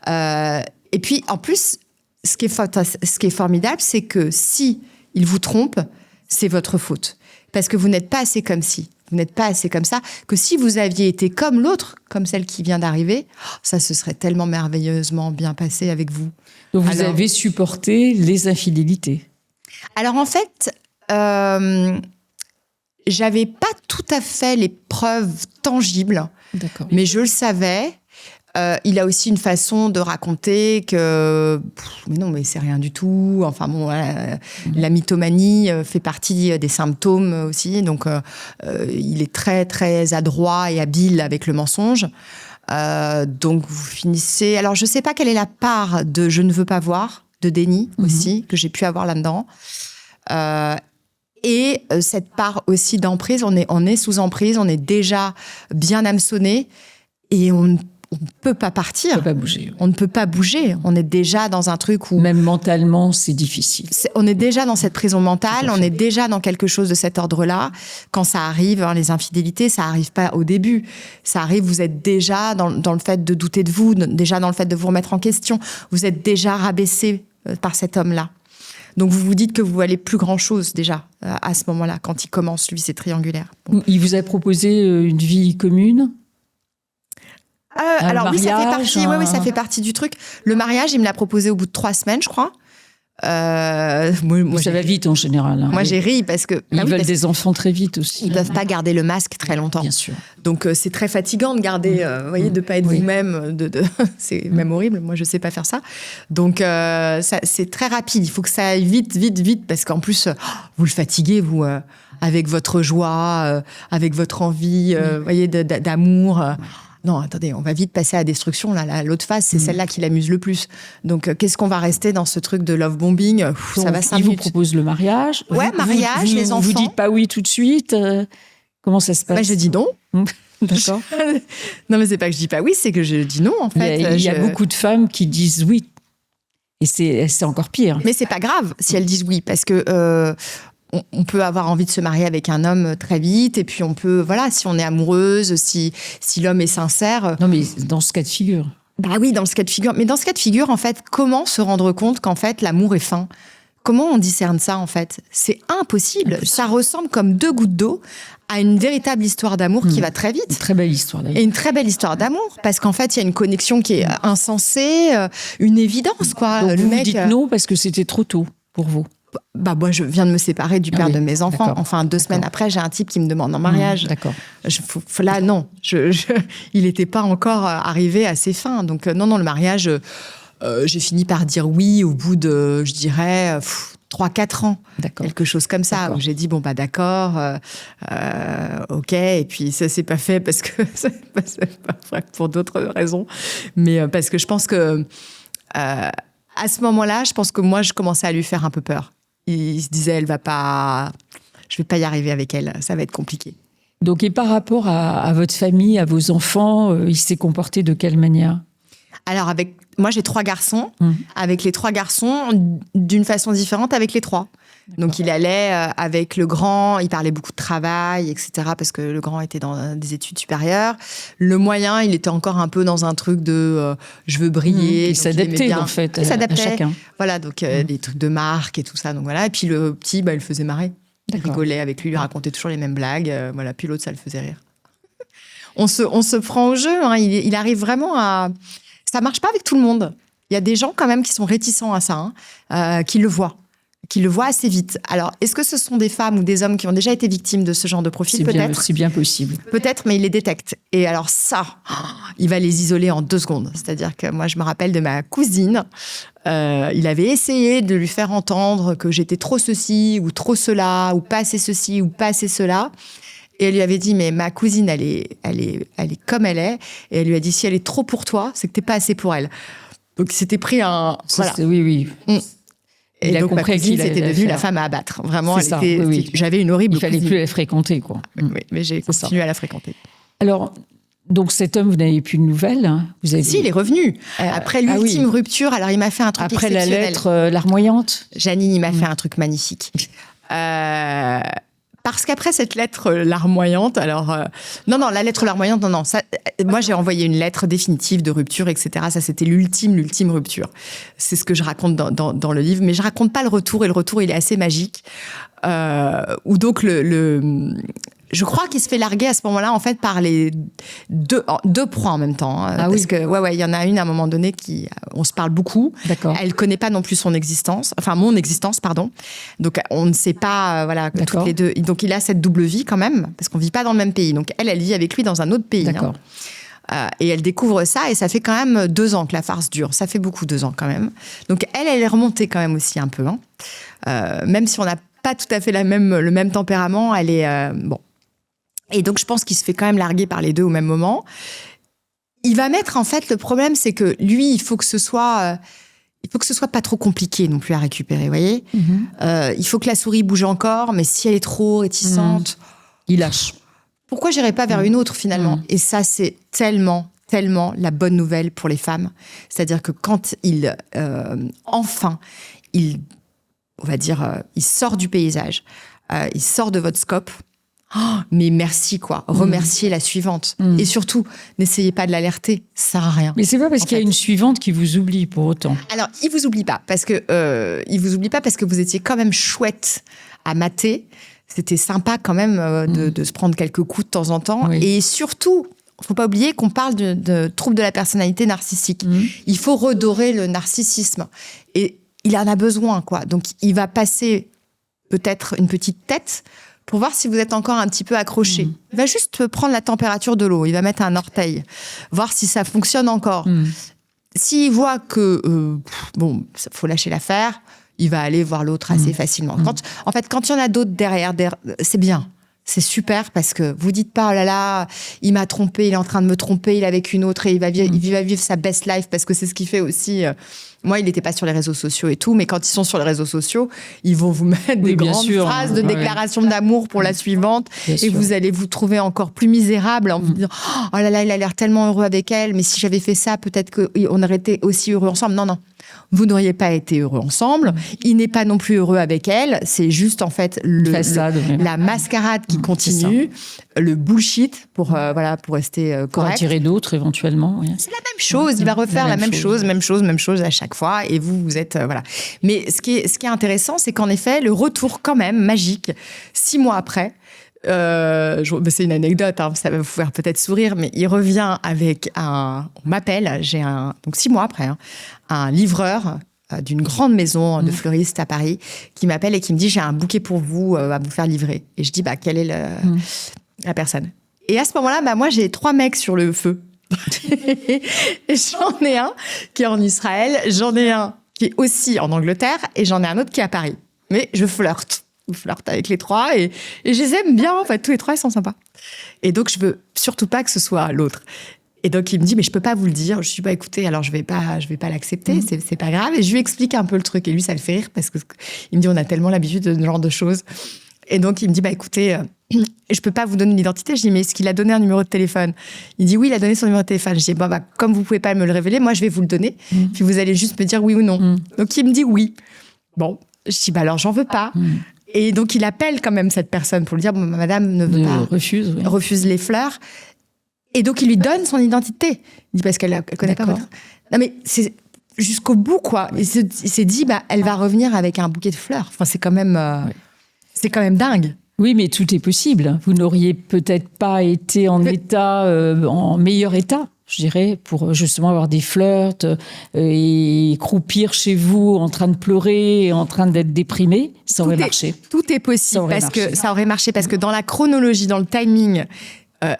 Speaker 1: Et puis, en plus, ce qui est formidable, c'est que si il vous trompe, c'est votre faute. Parce que vous n'êtes pas assez comme si. Vous n'êtes pas assez comme ça. Que si vous aviez été comme l'autre, comme celle qui vient d'arriver, ça se serait tellement merveilleusement bien passé avec vous.
Speaker 2: Donc, vous avez supporté les infidélités.
Speaker 1: Alors, en fait, j'avais pas tout à fait les preuves tangibles.
Speaker 2: D'accord.
Speaker 1: Mais je le savais. Il a aussi une façon de raconter que mais non, mais c'est rien du tout. Enfin bon, voilà, la mythomanie fait partie des symptômes aussi. Donc, il est très très adroit et habile avec le mensonge. Donc vous finissez. Alors je sais pas quelle est la part de je ne veux pas voir, de déni aussi que j'ai pu avoir là-dedans. Et cette part aussi d'emprise, on est sous emprise, on est déjà bien hameçonné et on ne peut pas partir.
Speaker 2: On ne peut pas bouger.
Speaker 1: On ne peut pas bouger. On est déjà dans un truc où...
Speaker 2: Même mentalement, c'est difficile.
Speaker 1: On est déjà dans cette prison mentale, on est déjà dans quelque chose de cet ordre-là. Quand ça arrive, les infidélités, ça n'arrive pas au début. Ça arrive, vous êtes déjà dans le fait de douter de vous, déjà dans le fait de vous remettre en question. Vous êtes déjà rabaissé par cet homme-là. Donc vous vous dites que vous valez plus grand-chose déjà à ce moment-là, quand il commence, lui, c'est triangulaire. Bon.
Speaker 2: Il vous a proposé une vie commune ?
Speaker 1: Alors
Speaker 2: mariage,
Speaker 1: oui, ça fait partie. Oui, ça fait partie du truc. Le mariage, il me l'a proposé au bout de 3 semaines, je crois.
Speaker 2: Moi, ça va vite en général. Hein.
Speaker 1: Moi, j'ai ri parce que
Speaker 2: ils veulent des enfants très vite aussi.
Speaker 1: Ils peuvent pas garder le masque très longtemps.
Speaker 2: Bien sûr.
Speaker 1: Donc c'est très fatigant de garder, voyez, de pas être vous-même. C'est même horrible. Moi, je sais pas faire ça. Donc c'est très rapide. Il faut que ça aille vite, parce qu'en plus vous le fatiguez vous avec votre joie, avec votre envie, voyez, d'amour. Non, attendez, on va vite passer à la destruction. Là, l'autre phase, c'est celle-là qui l'amuse le plus. Donc, qu'est-ce qu'on va rester dans ce truc de love bombing ? Ça va 5 minutes.
Speaker 2: Il vous propose le mariage.
Speaker 1: Ouais, mariage, les enfants.
Speaker 2: Vous dites pas oui tout de suite. Comment ça se passe ?
Speaker 1: Je dis non.
Speaker 2: D'accord.
Speaker 1: Non, mais c'est pas que je dis pas oui, c'est que je dis non, en fait.
Speaker 2: Il y a beaucoup de femmes qui disent oui. Et c'est encore pire.
Speaker 1: Mais c'est pas grave si elles disent oui, parce que... on peut avoir envie de se marier avec un homme très vite, et puis on peut, voilà, si on est amoureuse, si l'homme est sincère.
Speaker 2: Non, mais dans ce cas de figure.
Speaker 1: Bah oui, dans ce cas de figure. Mais dans ce cas de figure, en fait, comment se rendre compte qu'en fait, l'amour est fin ? Comment on discerne ça, en fait ? C'est impossible. Ça ressemble comme 2 gouttes d'eau à une véritable histoire d'amour qui va très vite.
Speaker 2: Une très belle histoire d'amour.
Speaker 1: Et une très belle histoire d'amour, parce qu'en fait, il y a une connexion qui est insensée, une évidence, quoi.
Speaker 2: Donc,
Speaker 1: le
Speaker 2: vous
Speaker 1: mec
Speaker 2: dites non parce que c'était trop tôt pour vous.
Speaker 1: Bah, moi, je viens de me séparer du père de mes enfants.
Speaker 2: D'accord.
Speaker 1: Enfin, 2 semaines après, j'ai un type qui me demande en mariage.
Speaker 2: D'accord.
Speaker 1: Là, non. Il n'était pas encore arrivé à ses fins. Donc, non, le mariage, j'ai fini par dire oui au bout de, je dirais, 3-4 ans.
Speaker 2: D'accord.
Speaker 1: Quelque chose comme ça. Où j'ai dit, bon, bah, d'accord, ok. Et puis, ça s'est pas fait parce que, c'est pas vrai, pour d'autres raisons. Mais parce que je pense que, à ce moment-là, je pense que moi, je commençais à lui faire un peu peur. Il se disait, je vais pas y arriver avec elle, ça va être compliqué.
Speaker 2: Donc, et par rapport à votre famille, à vos enfants, il s'est comporté de quelle manière ?
Speaker 1: Alors, moi, j'ai 3 garçons. Avec les 3 garçons, d'une façon différente avec les 3. Donc, il allait avec le grand, il parlait beaucoup de travail, etc., parce que le grand était dans des études supérieures. Le moyen, il était encore un peu dans un truc de je veux briller.
Speaker 2: Il s'adaptait, en fait, à chacun.
Speaker 1: Voilà, donc des trucs de marque et tout ça. Donc, voilà. Et puis, le petit, il le faisait marrer. Il rigolait avec lui, il lui racontait toujours les mêmes blagues. Voilà. Puis l'autre, ça le faisait rire. On se prend au jeu. Hein. Il arrive vraiment à... Ça marche pas avec tout le monde. Il y a des gens, quand même, qui sont réticents à ça, qui le voient. qui le voient assez vite. Alors, est-ce que ce sont des femmes ou des hommes qui ont déjà été victimes de ce genre de profil? Peut-être.
Speaker 2: C'est bien possible.
Speaker 1: Peut-être, mais il les détecte. Et alors il va les isoler en 2 secondes. C'est-à-dire que moi, je me rappelle de ma cousine. Il avait essayé de lui faire entendre que j'étais trop ceci ou trop cela, ou pas assez ceci ou pas assez cela. Et elle lui avait dit, mais ma cousine, elle est comme elle est. Et elle lui a dit, si elle est trop pour toi, c'est que t'es pas assez pour elle. Donc, il s'était pris un...
Speaker 2: Voilà. Oui.
Speaker 1: Et donc, ma cousine, c'était devenue la femme à abattre. Vraiment, j'avais une horrible cousine.
Speaker 2: Il fallait plus la fréquenter, quoi.
Speaker 1: Oui, mais j'ai continué à la fréquenter.
Speaker 2: Alors, donc cet homme, vous n'avez plus de nouvelles, hein.
Speaker 1: Si, il est revenu. Après l'ultime rupture, alors il m'a fait un truc exceptionnel.
Speaker 2: Après la lettre larmoyante.
Speaker 1: Janine, il m'a fait un truc magnifique. Parce qu'après cette lettre larmoyante, non, la lettre larmoyante, non, ça, moi j'ai envoyé une lettre définitive de rupture, etc. Ça, c'était l'ultime rupture. C'est ce que je raconte dans le livre, mais je raconte pas le retour, et le retour, il est assez magique. Où donc je crois qu'il se fait larguer à ce moment-là, en fait, par les deux proies en même temps. Parce que, il y en a une à un moment donné on se parle beaucoup.
Speaker 2: D'accord.
Speaker 1: Elle connaît pas non plus mon existence, pardon. Donc, on ne sait pas, que toutes les deux. Donc, il a cette double vie quand même, parce qu'on vit pas dans le même pays. Donc, elle vit avec lui dans un autre pays.
Speaker 2: D'accord.
Speaker 1: Et elle découvre ça, et ça fait quand même 2 ans que la farce dure. Ça fait beaucoup, 2 ans quand même. Donc, elle est remontée quand même aussi un peu. Même si on n'a pas tout à fait le même tempérament, elle est... bon. Et donc, je pense qu'il se fait quand même larguer par les deux au même moment. Il va mettre, en fait, le problème, c'est que lui, il faut que ce soit pas trop compliqué non plus à récupérer, vous voyez. Il faut que la souris bouge encore, mais si elle est trop réticente,
Speaker 2: il lâche.
Speaker 1: Pourquoi j'irais pas vers une autre, finalement? Et ça, c'est tellement la bonne nouvelle pour les femmes. C'est-à-dire que quand enfin, on va dire, il sort du paysage, il sort de votre scope. Oh, mais merci, quoi. Remerciez la suivante. Et surtout, n'essayez pas de l'alerter. Ça sert à rien.
Speaker 2: Mais c'est pas parce qu'il y a une suivante qui vous oublie pour autant.
Speaker 1: Alors, il vous oublie pas parce que vous étiez quand même chouette à mater. C'était sympa quand même de se prendre quelques coups de temps en temps. Oui. Et surtout, faut pas oublier qu'on parle de trouble de la personnalité narcissique. Il faut redorer le narcissisme. Et il en a besoin, quoi. Donc, il va passer peut-être une petite tête pour voir si vous êtes encore un petit peu accroché. Il va juste prendre la température de l'eau, il va mettre un orteil, voir si ça fonctionne encore. S'il voit que, faut lâcher l'affaire, il va aller voir l'autre assez facilement. Quand il y en a d'autres derrière, c'est bien. C'est super parce que vous dites pas, oh là là, il m'a trompé, il est en train de me tromper, il est avec une autre et il va vivre sa best life parce que c'est ce qu'il fait aussi. Moi, il n'était pas sur les réseaux sociaux et tout, mais quand ils sont sur les réseaux sociaux, ils vont vous mettre des grandes phrases de déclaration d'amour pour la suivante et vous allez vous trouver encore plus misérable en vous disant, oh là là, il a l'air tellement heureux avec elle, mais si j'avais fait ça, peut-être qu'on aurait été aussi heureux ensemble. Non. Vous n'auriez pas été heureux ensemble. Il n'est pas non plus heureux avec elle. C'est juste, en fait, la mascarade qui continue, le bullshit pour rester correct.
Speaker 2: Pour attirer d'autres, éventuellement. Oui.
Speaker 1: C'est la même chose. Il va refaire la même chose à chaque fois. Et vous êtes... voilà. Mais ce qui est intéressant, c'est qu'en effet, le retour quand même magique, 6 mois après... c'est une anecdote, ça va vous faire peut-être sourire, mais il revient avec on m'appelle, donc 6 mois après, un livreur d'une grande maison de fleuriste à Paris qui m'appelle et qui me dit, j'ai un bouquet pour vous à vous faire livrer. Et je dis, quelle est la personne? Et à ce moment-là, moi, j'ai 3 mecs sur le feu. Et j'en ai un qui est en Israël, j'en ai un qui est aussi en Angleterre et j'en ai un autre qui est à Paris. Mais je flirte avec les 3 et je les aime bien, en fait. Tous les 3, ils sont sympas. Et donc, je veux surtout pas que ce soit l'autre. Et donc, il me dit, mais je peux pas vous le dire. Je suis écoutez, alors je vais pas l'accepter, c'est pas grave. Et je lui explique un peu le truc. Et lui, ça le fait rire parce que il me dit, on a tellement l'habitude de ce genre de choses. Et donc, il me dit, écoutez, je peux pas vous donner l'identité. Je dis, mais est-ce qu'il a donné un numéro de téléphone? Il dit, oui, il a donné son numéro de téléphone. Je dis, comme vous pouvez pas me le révéler, moi, je vais vous le donner. Puis vous allez juste me dire oui ou non. Donc, il me dit oui. Bon, je dis, alors, j'en veux pas. Et donc, il appelle quand même cette personne pour lui dire, madame ne veut pas. Refuse les fleurs. Et donc, il lui donne son identité. Il dit, parce qu'elle connaît pas votre... Non, mais c'est jusqu'au bout, quoi. Il s'est dit, elle va revenir avec un bouquet de fleurs. Enfin, c'est quand même dingue.
Speaker 2: Oui, mais tout est possible. Vous n'auriez peut-être pas été en meilleur état. je dirais, pour justement avoir des flirts et croupir chez vous en train de pleurer, en train d'être déprimé, ça aurait marché.
Speaker 1: Tout est possible ça aurait marché parce que dans la chronologie, dans le timing,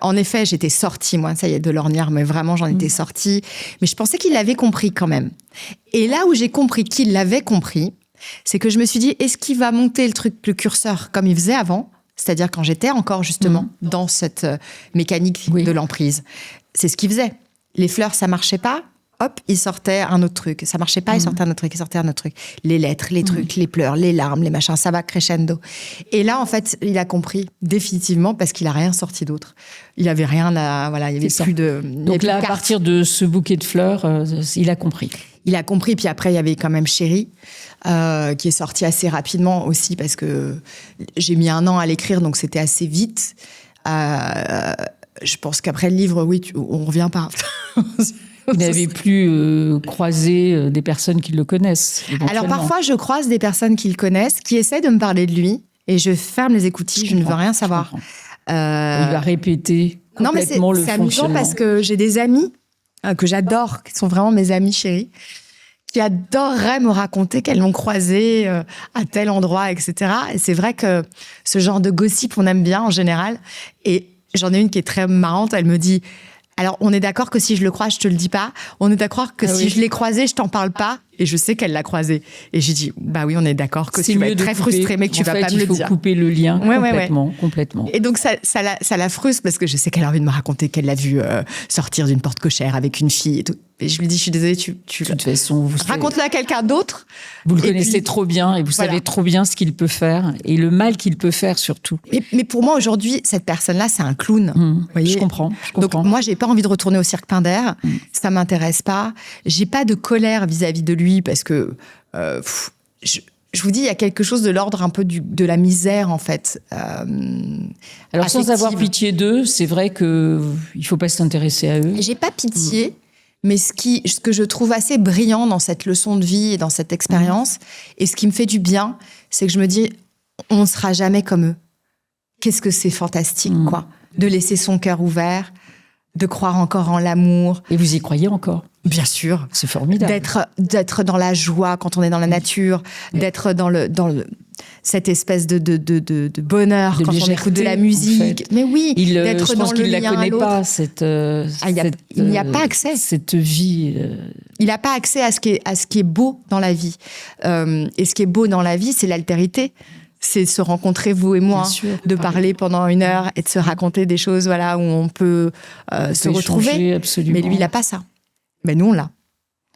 Speaker 1: en effet, j'étais sortie, moi, ça y est, de l'ornière, mais vraiment, j'en étais sortie. Mais je pensais qu'il l'avait compris quand même. Et là où j'ai compris qu'il l'avait compris, c'est que je me suis dit, est-ce qu'il va monter le curseur comme il faisait avant ? C'est-à-dire quand j'étais encore justement dans cette mécanique de l'emprise. C'est ce qu'il faisait. Les fleurs, ça marchait pas. Hop, il sortait un autre truc. Ça marchait pas, il sortait un autre truc, il sortait un autre truc. Les lettres, les trucs, les pleurs, les larmes, les machins, ça va crescendo. Et là, en fait, il a compris définitivement parce qu'il a rien sorti d'autre. Il avait rien à... Voilà, il y avait plus de...
Speaker 2: Donc là, à partir de ce bouquet de fleurs, il a compris.
Speaker 1: Il a compris, puis après, il y avait quand même Chérie, qui est sorti assez rapidement aussi, parce que j'ai mis 1 an à l'écrire, donc c'était assez vite. Je pense qu'après le livre, oui, on ne revient pas.
Speaker 2: Vous n'avez plus croisé des personnes qui le connaissent.
Speaker 1: Alors parfois, je croise des personnes qui le connaissent, qui essaient de me parler de lui, et je ferme les écoutilles, je ne veux rien savoir.
Speaker 2: Il va répéter complètement le fonctionnement. C'est amusant
Speaker 1: parce que j'ai des amis que j'adore, qui sont vraiment mes amis chéris, qui adoreraient me raconter qu'elles l'ont croisé à tel endroit, etc. Et c'est vrai que ce genre de gossip, on aime bien en général. Et j'en ai une qui est très marrante, elle me dit... Alors, on est d'accord que si je le croise, je te le dis pas. On est d'accord que si je l'ai croisé, je t'en parle pas. Et je sais qu'elle l'a croisé. Et j'ai dit, bah oui, on est d'accord que tu vas être très frustrée, mais que tu vas pas me le dire.
Speaker 2: Il faut couper le lien complètement.
Speaker 1: Et donc, ça la frustre parce que je sais qu'elle a envie de me raconter qu'elle l'a vu sortir d'une porte cochère avec une fille et tout. Et je lui dis, je suis désolée,
Speaker 2: de toute façon,
Speaker 1: raconte-le à quelqu'un d'autre.
Speaker 2: Vous le connaissez trop bien et vous savez trop bien ce qu'il peut faire et le mal qu'il peut faire surtout.
Speaker 1: Mais pour moi, aujourd'hui, cette personne-là, c'est un clown. Vous voyez,
Speaker 2: je comprends.
Speaker 1: Donc, moi, j'ai pas envie de retourner au cirque Pinder. Ça m'intéresse pas. J'ai pas de colère vis-à-vis de lui parce que, je vous dis, il y a quelque chose de l'ordre un peu de la misère, en fait.
Speaker 2: Alors, sans avoir pitié d'eux, c'est vrai qu'il ne faut pas s'intéresser à eux.
Speaker 1: J'ai pas pitié. Mais ce que je trouve assez brillant dans cette leçon de vie et dans cette expérience, et ce qui me fait du bien, c'est que je me dis, on ne sera jamais comme eux. Qu'est-ce que c'est fantastique, quoi. De laisser son cœur ouvert, de croire encore en l'amour.
Speaker 2: Et vous y croyez encore ?
Speaker 1: Bien sûr.
Speaker 2: C'est formidable.
Speaker 1: D'être dans la joie quand on est dans la nature, d'être dans cette espèce de bonheur quand on écoute de la musique. En fait. Mais oui, d'être dans le lien à l'autre. Je pense qu'il ne la connaît pas,
Speaker 2: il n'y a pas accès. Cette vie.
Speaker 1: Il n'a pas accès à ce qui est beau dans la vie. Et ce qui est beau dans la vie, c'est l'altérité. C'est de se rencontrer, vous et moi, parler pendant 1 heure et de se raconter des choses où on peut se retrouver.
Speaker 2: Absolument.
Speaker 1: Mais lui, il n'a pas ça. Mais nous, on l'a.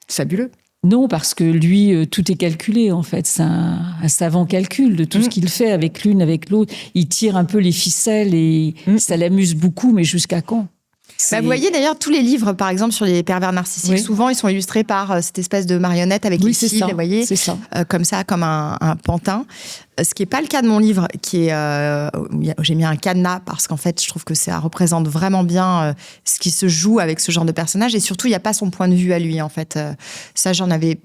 Speaker 1: C'est fabuleux.
Speaker 2: Non, parce que lui, tout est calculé, en fait. C'est un savant calcul de tout ce qu'il fait avec l'une, avec l'autre. Il tire un peu les ficelles et ça l'amuse beaucoup, mais jusqu'à quand ?
Speaker 1: Vous voyez d'ailleurs tous les livres, par exemple, sur les pervers narcissiques, souvent ils sont illustrés par cette espèce de marionnette avec les cils, vous voyez, comme ça, comme un pantin. Ce qui n'est pas le cas de mon livre, qui est où j'ai mis un cadenas parce qu'en fait, je trouve que ça représente vraiment bien ce qui se joue avec ce genre de personnage et surtout, il n'y a pas son point de vue à lui, en fait. Ça, j'en avais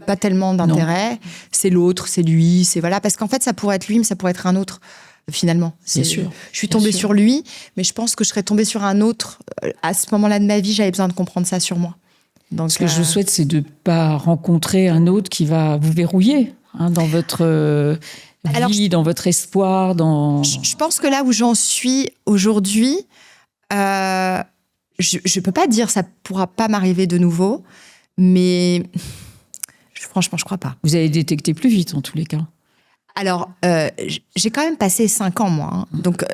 Speaker 1: pas tellement d'intérêt. C'est l'autre, c'est lui, c'est voilà, parce qu'en fait, ça pourrait être lui, mais ça pourrait être un autre. Finalement,
Speaker 2: bien sûr.
Speaker 1: Je suis tombée sur lui, mais je pense que je serais tombée sur un autre. À ce moment-là de ma vie, j'avais besoin de comprendre ça sur moi. Donc,
Speaker 2: ce que je souhaite, c'est de ne pas rencontrer un autre qui va vous verrouiller dans votre vie, dans votre espoir.
Speaker 1: Je pense que là où j'en suis aujourd'hui, je ne peux pas dire que ça ne pourra pas m'arriver de nouveau, mais franchement, je ne crois pas.
Speaker 2: Vous avez détecté plus vite, en tous les cas.
Speaker 1: Alors, j'ai quand même passé 5 ans, moi. Donc,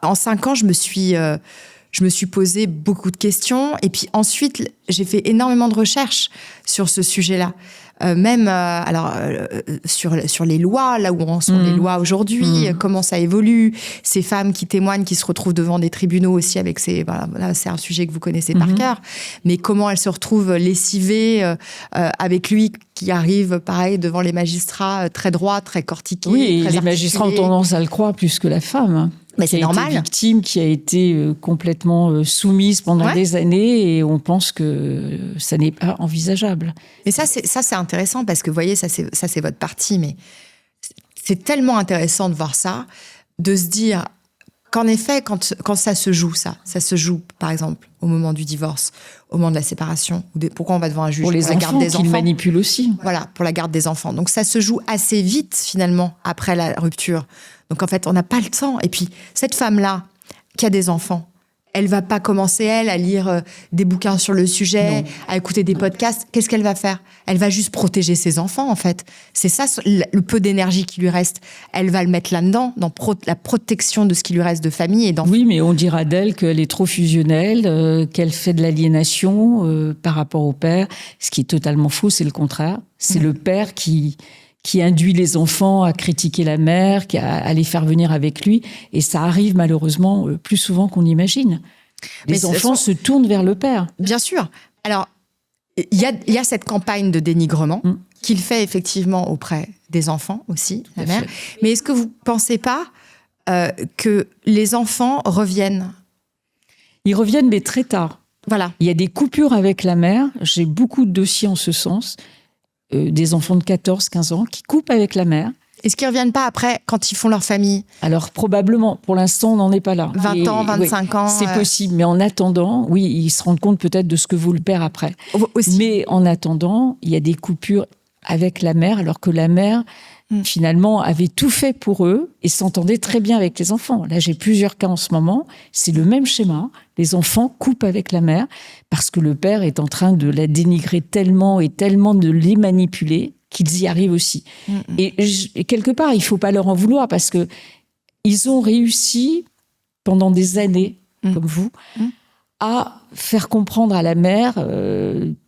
Speaker 1: en 5 ans, je me suis posé beaucoup de questions. Et puis ensuite, j'ai fait énormément de recherches sur ce sujet-là. Même sur les lois, là où en sont les lois aujourd'hui, comment ça évolue, ces femmes qui témoignent, qui se retrouvent devant des tribunaux aussi avec ces... Voilà, c'est un sujet que vous connaissez par cœur. Mais comment elles se retrouvent lessivées avec lui qui arrive, pareil, devant les magistrats très droits, très cortiqués.
Speaker 2: Oui, et les magistrats ont tendance à le croire plus que la femme.
Speaker 1: Mais c'est normal.
Speaker 2: Qui a été victime, qui a été complètement soumise pendant des années et on pense que ça n'est pas envisageable.
Speaker 1: Mais ça, c'est intéressant parce que, vous voyez, ça, c'est votre partie, mais c'est tellement intéressant de voir ça, de se dire qu'en effet, quand ça se joue, ça se joue, par exemple, au moment du divorce, au moment de la séparation, pourquoi on va devant un juge?
Speaker 2: Pour les
Speaker 1: la garde
Speaker 2: enfants
Speaker 1: des
Speaker 2: qu'ils manipulent aussi.
Speaker 1: Voilà, pour la garde des enfants. Donc ça se joue assez vite, finalement, après la rupture. Donc en fait, on n'a pas le temps. Et puis, cette femme-là, qui a des enfants, elle va pas commencer, elle, à lire des bouquins sur le sujet, à écouter des podcasts. Qu'est-ce qu'elle va faire? Elle va juste protéger ses enfants, en fait. C'est ça, le peu d'énergie qui lui reste. Elle va le mettre là-dedans, dans la protection de ce qui lui reste de famille et d'enfants.
Speaker 2: Oui, mais on dira d'elle qu'elle est trop fusionnelle, qu'elle fait de l'aliénation par rapport au père. Ce qui est totalement faux, c'est le contraire. C'est le père qui induit les enfants à critiquer la mère, à les faire venir avec lui. Et ça arrive malheureusement plus souvent qu'on imagine. Les enfants se tournent vers le père.
Speaker 1: Bien sûr. Alors, il y a cette campagne de dénigrement qu'il fait effectivement auprès des enfants aussi, la mère. Mais est-ce que vous ne pensez pas que les enfants reviennent?
Speaker 2: Ils reviennent, mais très tard.
Speaker 1: Voilà.
Speaker 2: Il y a des coupures avec la mère. J'ai beaucoup de dossiers en ce sens. Des enfants de 14, 15 ans qui coupent avec la mère.
Speaker 1: Est-ce qu'ils ne reviennent pas après, quand ils font leur famille?
Speaker 2: Alors, probablement. Pour l'instant, on n'en est pas là.
Speaker 1: 20 ans, 25 ans.
Speaker 2: C'est possible. Mais en attendant, oui, ils se rendent compte peut-être de ce que vaut le père après.
Speaker 1: Aussi.
Speaker 2: Mais en attendant, il y a des coupures avec la mère, alors que la mère, finalement, avait tout fait pour eux et s'entendait très bien avec les enfants. Là, j'ai plusieurs cas en ce moment. C'est le même schéma. Les enfants coupent avec la mère parce que le père est en train de la dénigrer tellement et tellement de les manipuler qu'ils y arrivent aussi. Et quelque part, il ne faut pas leur en vouloir parce que ils ont réussi pendant des années, comme vous, à faire comprendre à la mère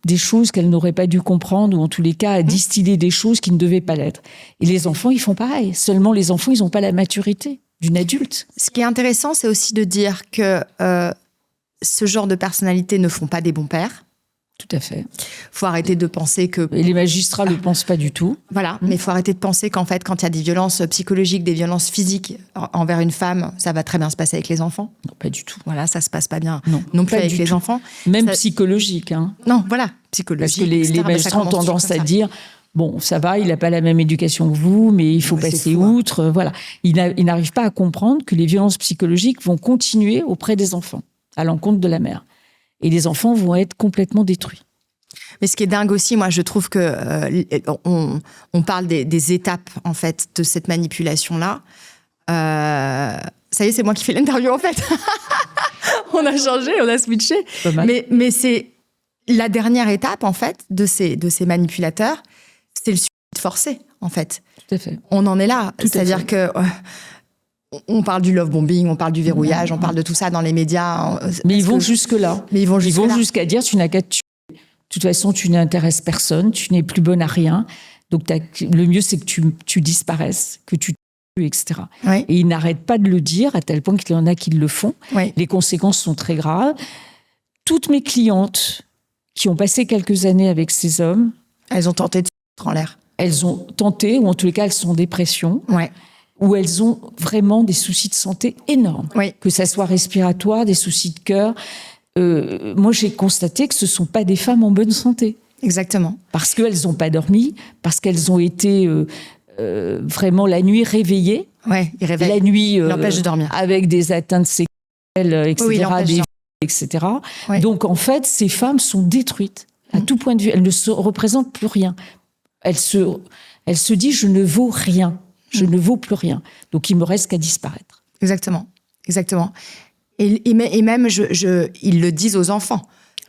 Speaker 2: des choses qu'elle n'aurait pas dû comprendre, ou en tous les cas à distiller des choses qui ne devaient pas l'être. Et les enfants, ils font pareil. Seulement, les enfants, ils n'ont pas la maturité d'une adulte.
Speaker 1: Ce qui est intéressant, c'est aussi de dire que ce genre de personnalités ne font pas des bons pères.
Speaker 2: Tout à fait.
Speaker 1: Il faut arrêter de penser que...
Speaker 2: Et les magistrats ne le pensent pas du tout.
Speaker 1: Voilà, mais il faut arrêter de penser qu'en fait, quand il y a des violences psychologiques, des violences physiques envers une femme, ça va très bien se passer avec les enfants.
Speaker 2: Non, pas du tout.
Speaker 1: Voilà, ça se passe pas bien
Speaker 2: Non
Speaker 1: plus avec les enfants.
Speaker 2: Même psychologique. Hein.
Speaker 1: Non, voilà, psychologique.
Speaker 2: Parce que les magistrats ont tendance à dire... Bon, ça va, il n'a pas la même éducation que vous, mais il faut passer outre. Voilà. Il n'arrive pas à comprendre que les violences psychologiques vont continuer auprès des enfants, à l'encontre de la mère. Et les enfants vont être complètement détruits.
Speaker 1: Mais ce qui est dingue aussi, moi, je trouve que on parle des étapes, en fait, de cette manipulation-là. Ça y est, c'est moi qui fais l'interview, en fait. On a changé, on a switché. Mais c'est la dernière étape, en fait, de ces manipulateurs, c'est le suicide forcé, en fait.
Speaker 2: Tout à fait.
Speaker 1: On en est là. C'est-à-dire que... on parle du love bombing, on parle du verrouillage, on parle de tout ça dans les médias.
Speaker 2: Mais ils vont jusque-là.
Speaker 1: Mais ils vont
Speaker 2: jusqu'à dire tu n'as qu'à te tuer. De toute façon, tu n'intéresses personne, tu n'es plus bonne à rien. Donc le mieux, c'est que tu disparaisses, que tu te tues, etc.
Speaker 1: Oui.
Speaker 2: Et ils n'arrêtent pas de le dire, à tel point qu'il y en a qui le font.
Speaker 1: Oui.
Speaker 2: Les conséquences sont très graves. Toutes mes clientes qui ont passé quelques années avec ces hommes...
Speaker 1: Elles ont tenté de se mettre en l'air.
Speaker 2: Elles ont tenté, ou en tous les cas, elles sont en dépression.
Speaker 1: Ouais.
Speaker 2: Où elles ont vraiment des soucis de santé énormes.
Speaker 1: Oui.
Speaker 2: Que ça soit respiratoire, des soucis de cœur. Moi, j'ai constaté que ce ne sont pas des femmes en bonne santé.
Speaker 1: Exactement.
Speaker 2: Parce qu'elles n'ont pas dormi, parce qu'elles ont été vraiment la nuit réveillées.
Speaker 1: Ouais, ils réveillent.
Speaker 2: La nuit,
Speaker 1: l'empêche de dormir.
Speaker 2: avec des atteintes sexuelles, etc., etc.
Speaker 1: Oui.
Speaker 2: Donc, en fait, ces femmes sont détruites à tout point de vue. Elles ne se représentent plus rien. Elles se disent « je ne vaux rien ». Je ne vaux plus rien. Donc, il me reste qu'à disparaître.
Speaker 1: Exactement. Exactement. Et même, ils le disent aux enfants.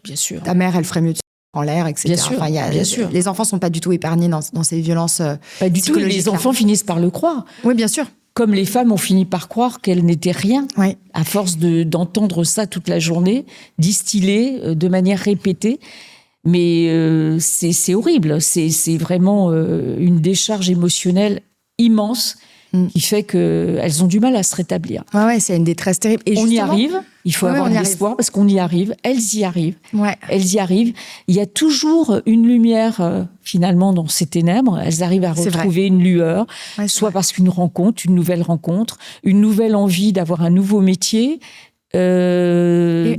Speaker 2: Bien sûr.
Speaker 1: Ta mère, elle ferait mieux de se mettre en l'air, etc.
Speaker 2: Bien sûr.
Speaker 1: Enfin, bien sûr. Les enfants ne sont pas du tout épargnés dans ces violences
Speaker 2: pas du tout. Les enfants finissent par le croire.
Speaker 1: Oui, bien sûr.
Speaker 2: Comme les femmes ont fini par croire qu'elles n'étaient rien,
Speaker 1: oui.
Speaker 2: À force d'entendre ça toute la journée, distillé de manière répétée. Mais c'est horrible. C'est vraiment une décharge émotionnelle immense qui fait qu'elles ont du mal à se rétablir.
Speaker 1: Ouais, c'est une détresse terrible. Et
Speaker 2: on y arrive, il faut avoir de l'espoir parce qu'on y arrive, elles y arrivent.
Speaker 1: Ouais.
Speaker 2: Elles y arrivent. Il y a toujours une lumière finalement dans ces ténèbres. Elles arrivent à retrouver une lueur, soit parce qu'une rencontre, une nouvelle rencontre, une nouvelle envie d'avoir un nouveau métier. Voilà,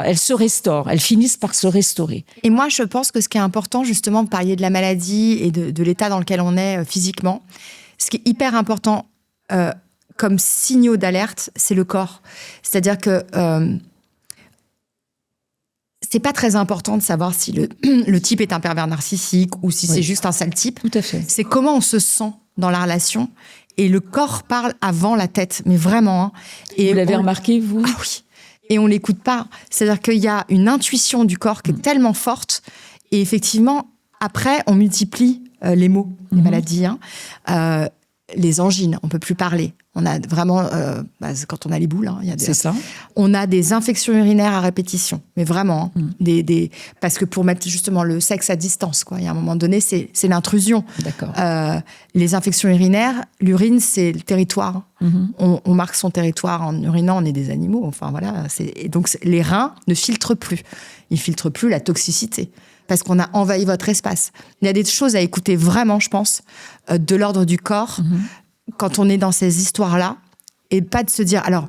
Speaker 2: elles se restaurent, elles finissent par se restaurer.
Speaker 1: Et moi, je pense que ce qui est important, justement, vous parliez de la maladie et de l'état dans lequel on est physiquement, ce qui est hyper important comme signaux d'alerte, c'est le corps. C'est-à-dire que c'est pas très important de savoir si le type est un pervers narcissique ou si c'est juste un sale type.
Speaker 2: Tout à fait.
Speaker 1: C'est comment on se sent dans la relation. Et le corps parle avant la tête, mais vraiment. Hein. Et
Speaker 2: vous l'avez remarqué, vous?
Speaker 1: Ah oui. Et on l'écoute pas. C'est-à-dire qu'il y a une intuition du corps qui est tellement forte. Et effectivement, après, on multiplie les mots, les maladies. Hein. Les angines, on peut plus parler. On a vraiment, quand on a les boules, hein,
Speaker 2: c'est ça.
Speaker 1: On a des infections urinaires à répétition, mais vraiment, hein, parce que pour mettre justement le sexe à distance, quoi. Il y a un moment donné, c'est l'intrusion.
Speaker 2: D'accord.
Speaker 1: Les infections urinaires, l'urine, c'est le territoire. On marque son territoire en urinant, on est des animaux. Enfin voilà, et donc les reins ne filtrent plus. Ils filtrent plus la toxicité. Parce qu'on a envahi votre espace. Il y a des choses à écouter vraiment, je pense, de l'ordre du corps, quand on est dans ces histoires-là, et pas de se dire, alors,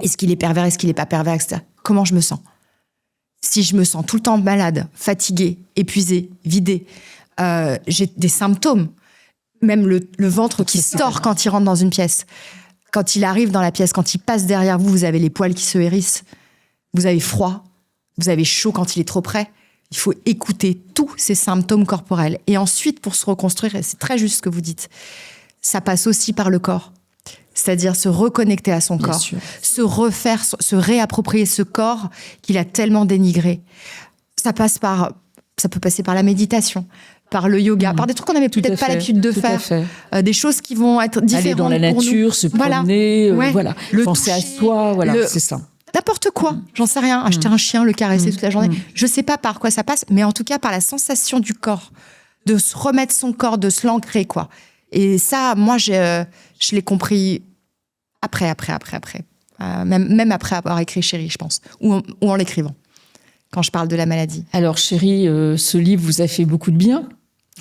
Speaker 1: est-ce qu'il est pervers, est-ce qu'il n'est pas pervers, etc. Comment je me sens? Si je me sens tout le temps malade, fatiguée, épuisée, vidée, j'ai des symptômes, même le ventre qui se tord quand il rentre dans une pièce, quand il arrive dans la pièce, quand il passe derrière vous, vous avez les poils qui se hérissent, vous avez froid, vous avez chaud quand il est trop près. Il faut écouter tous ces symptômes corporels. Et ensuite, pour se reconstruire, et c'est très juste ce que vous dites, ça passe aussi par le corps. C'est-à-dire se reconnecter à son corps, se refaire, se réapproprier ce corps qu'il a tellement dénigré. Ça peut passer par la méditation, par le yoga, par des trucs qu'on n'avait peut-être pas l'habitude de faire. Des choses qui vont être différentes.
Speaker 2: Aller dans la nature, se promener,
Speaker 1: voilà.
Speaker 2: Penser à soi, voilà, c'est ça.
Speaker 1: N'importe quoi, j'en sais rien. Acheter un chien, le caresser toute la journée. Je sais pas par quoi ça passe, mais en tout cas par la sensation du corps, de se remettre son corps, de se l'ancrer, quoi. Et ça, moi, je l'ai compris après. Même après avoir écrit Chérie, je pense, ou en l'écrivant, quand je parle de la maladie.
Speaker 2: Alors Chérie, ce livre vous a fait beaucoup de bien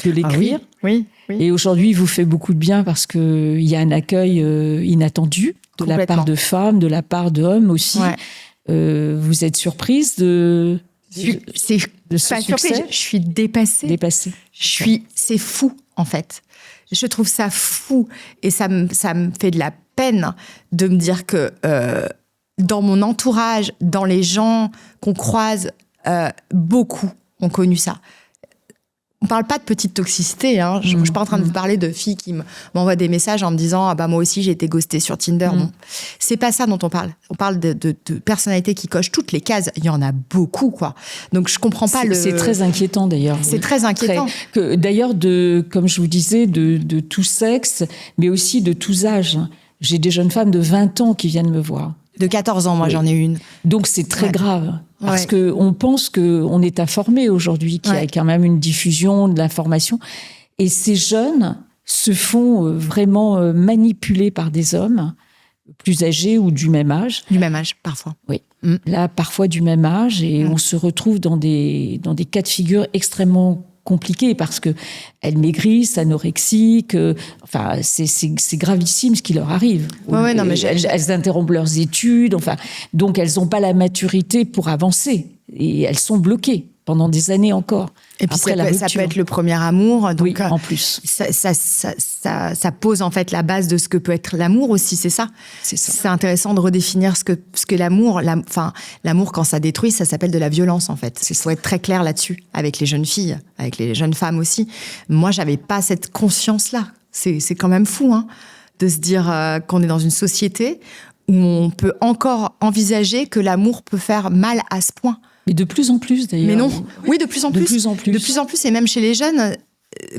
Speaker 2: de l'écrire.
Speaker 1: Ah oui.
Speaker 2: Et aujourd'hui, il vous fait beaucoup de bien parce qu'il y a un accueil inattendu de la part de femmes, de la part d'hommes aussi. Ouais. Vous êtes surprise de ce succès?
Speaker 1: Je suis dépassée. C'est fou, en fait. Je trouve ça fou. Et ça me fait de la peine de me dire que dans mon entourage, dans les gens qu'on croise, beaucoup ont connu ça. On parle pas de petite toxicité, hein. Je suis pas en train de vous parler de filles qui m'envoient des messages en me disant ah bah moi aussi j'ai été ghostée sur Tinder. Non, c'est pas ça dont on parle. On parle de personnalités qui cochent toutes les cases. Il y en a beaucoup, quoi. Donc je comprends pas
Speaker 2: C'est très inquiétant d'ailleurs.
Speaker 1: C'est très inquiétant.
Speaker 2: D'ailleurs, comme je vous disais, de tout sexe, mais aussi de tous âges. J'ai des jeunes femmes de 20 ans qui viennent me voir.
Speaker 1: De 14 ans, moi, j'en ai une.
Speaker 2: Donc, c'est très grave. Parce qu'on pense qu'on est informé aujourd'hui, qu'il y a quand même une diffusion de l'information. Et ces jeunes se font vraiment manipuler par des hommes plus âgés ou du même âge.
Speaker 1: Du même âge, parfois.
Speaker 2: Oui. Là, parfois du même âge. Et on se retrouve dans des cas de figure extrêmement compliqué parce que elles maigrissent, anorexiques, enfin c'est gravissime ce qui leur arrive.
Speaker 1: Non, mais
Speaker 2: elles interrompent leurs études, enfin donc elles n'ont pas la maturité pour avancer et elles sont bloquées pendant des années encore.
Speaker 1: Et puis ça peut être le premier amour, donc
Speaker 2: oui, en plus
Speaker 1: ça pose en fait la base de ce que peut être l'amour aussi, c'est ça.
Speaker 2: C'est ça.
Speaker 1: C'est intéressant de redéfinir ce que l'amour, l'amour quand ça détruit, ça s'appelle de la violence en fait. Il faut être très clair là-dessus avec les jeunes filles, avec les jeunes femmes aussi. Moi, j'avais pas cette conscience-là. C'est quand même fou, hein, de se dire qu'on est dans une société où on peut encore envisager que l'amour peut faire mal à ce point.
Speaker 2: Mais de plus en plus, d'ailleurs.
Speaker 1: Mais non, oui, de plus en plus.
Speaker 2: De plus en plus.
Speaker 1: De plus en plus, et même chez les jeunes,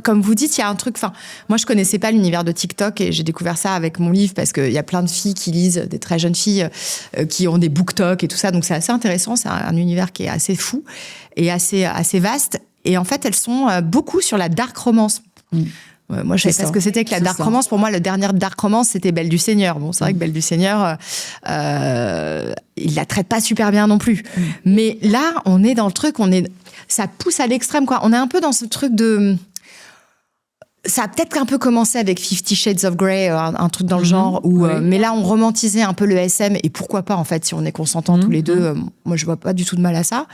Speaker 1: comme vous dites, il y a un truc... Enfin, moi, je connaissais pas l'univers de TikTok et j'ai découvert ça avec mon livre parce qu'il y a plein de filles qui lisent, des très jeunes filles qui ont des BookTok et tout ça. Donc, c'est assez intéressant. C'est un univers qui est assez fou et assez vaste. Et en fait, elles sont beaucoup sur la dark romance. Moi, je savais pas ce que c'était que la dark romance. Pour moi, le dernier dark romance, c'était Belle du Seigneur. Bon, c'est vrai que Belle du Seigneur, il la traite pas super bien non plus. Mais là, on est dans le truc, ça pousse à l'extrême, quoi. On est un peu dans ce truc de... Ça a peut-être un peu commencé avec 50 Shades of Grey, un truc dans le genre, mais là, on romantisait un peu le SM, et pourquoi pas, en fait, si on est consentants tous les deux. Moi, je vois pas du tout de mal à ça.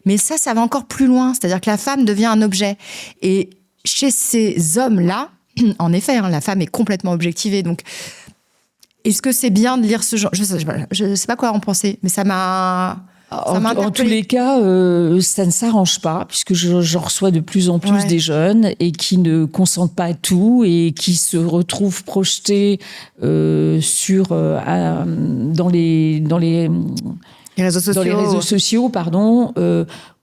Speaker 1: Mais ça va encore plus loin. C'est-à-dire que la femme devient un objet. Et chez ces hommes-là, en effet, la femme est complètement objectivée. Donc, Est-ce que c'est bien de lire ce genre? Je sais pas quoi en penser, mais ça m'a
Speaker 2: En tous les cas, ça ne s'arrange pas, puisque j'en reçois de plus en plus des jeunes et qui ne consentent pas à tout et qui se retrouvent projetés dans les réseaux sociaux, pardon,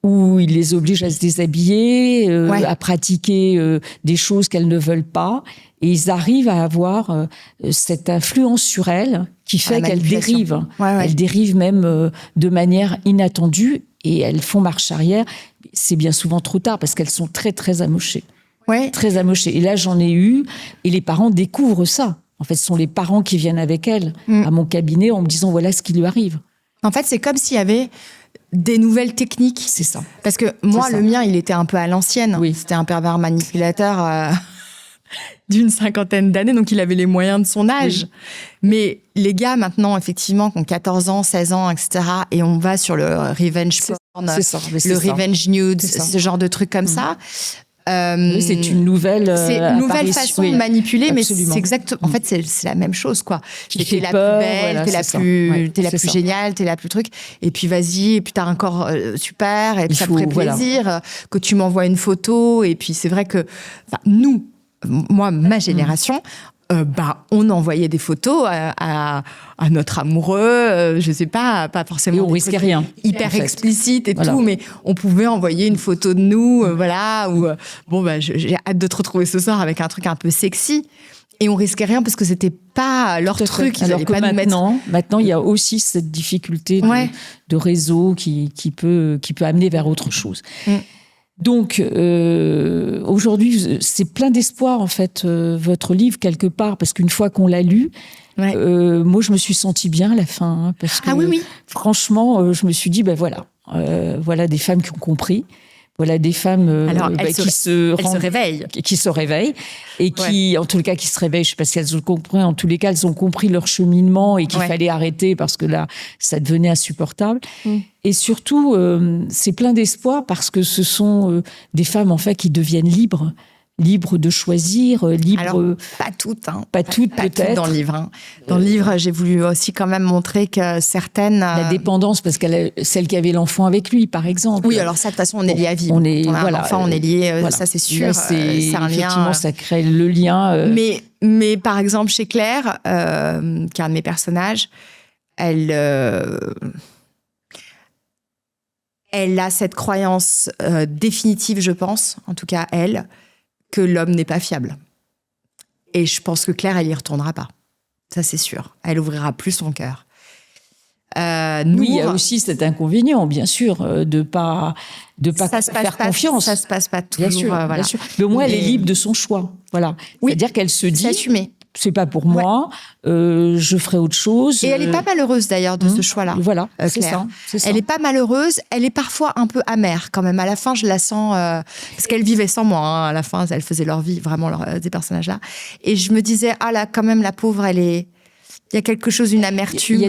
Speaker 2: où ils les obligent à se déshabiller, à pratiquer des choses qu'elles ne veulent pas. Et ils arrivent à avoir cette influence sur elles qui fait qu'elles dérivent. Elles dérivent même de manière inattendue et elles font marche arrière. C'est bien souvent trop tard parce qu'elles sont très, très amochées. Très amochées. Et là, j'en ai eu et les parents découvrent ça. En fait, ce sont les parents qui viennent avec elles à mon cabinet en me disant voilà ce qui lui arrive.
Speaker 1: En fait, c'est comme s'il y avait des nouvelles techniques.
Speaker 2: C'est ça.
Speaker 1: Parce que moi, le mien, il était un peu à l'ancienne.
Speaker 2: Oui.
Speaker 1: C'était un pervers manipulateur d'une 50aine d'années, donc il avait les moyens de son âge. Oui. Mais les gars, maintenant, effectivement, qui ont 14 ans, 16 ans, etc., et on va sur le revenge porn, le revenge nude, ce genre de trucs comme ça.
Speaker 2: Oui, c'est une nouvelle
Speaker 1: façon de manipuler, mais c'est exactement. En fait, c'est la même chose, quoi. T'es la plus belle, t'es la plus géniale, t'es la plus truc. Et puis vas-y, et puis t'as un corps super, et puis ça te ferait plaisir que tu m'envoies une photo. Et puis c'est vrai que nous, moi, ma génération. On envoyait des photos à notre amoureux, je sais pas forcément.
Speaker 2: Et on risquait rien.
Speaker 1: Hyper explicite et tout, mais on pouvait envoyer une photo de nous, j'ai hâte de te retrouver ce soir avec un truc un peu sexy. Et on risquait rien parce que c'était pas leur truc.
Speaker 2: Alors que maintenant, il y a aussi cette difficulté de réseau qui peut amener vers autre chose. Donc, aujourd'hui, c'est plein d'espoir, en fait, votre livre, quelque part, parce qu'une fois qu'on l'a lu, moi, je me suis sentie bien à la fin. Parce que, franchement, je me suis dit, voilà des femmes qui ont compris. Voilà des femmes qui se réveillent et qui, en tout cas, qui se réveillent. Je ne sais pas si elles ont compris. En tous les cas, elles ont compris leur cheminement et qu'il fallait arrêter parce que là, ça devenait insupportable. Et surtout, c'est plein d'espoir parce que ce sont des femmes, en fait, qui deviennent libres de choisir,
Speaker 1: Alors, pas toutes,
Speaker 2: pas toutes peut-être.
Speaker 1: Dans le livre. Hein. Dans le livre, j'ai voulu aussi quand même montrer que certaines...
Speaker 2: La dépendance, parce qu'elle, celle qui avait l'enfant avec lui, par exemple.
Speaker 1: Oui, alors ça, de toute façon, on est lié à vie. On est lié, ça c'est sûr.
Speaker 2: Là, c'est un effectivement, lien, ça crée le lien.
Speaker 1: Mais par exemple, chez Claire, qui est un de mes personnages, elle a cette croyance définitive, je pense, en tout cas elle, que l'homme n'est pas fiable. Et je pense que Claire, elle y retournera pas. Ça, c'est sûr. Elle ouvrira plus son cœur.
Speaker 2: Oui, il y a aussi cet inconvénient, bien sûr, de pas faire confiance.
Speaker 1: Ça se passe pas toujours.
Speaker 2: Bien sûr. Mais au moins, elle est libre de son choix. Voilà.
Speaker 1: Oui,
Speaker 2: c'est-à-dire qu'elle se dit...
Speaker 1: C'est assumé.
Speaker 2: C'est pas pour moi, je ferai autre chose.
Speaker 1: Et elle est pas malheureuse d'ailleurs de ce choix-là.
Speaker 2: Voilà,
Speaker 1: c'est ça. Elle est pas malheureuse, elle est parfois un peu amère quand même. À la fin, je la sens parce qu'elle vivait sans moi. Hein. À la fin, elles faisaient leur vie vraiment des personnages-là. Et je me disais là, quand même, la pauvre, il y a quelque chose, une amertume.
Speaker 2: Il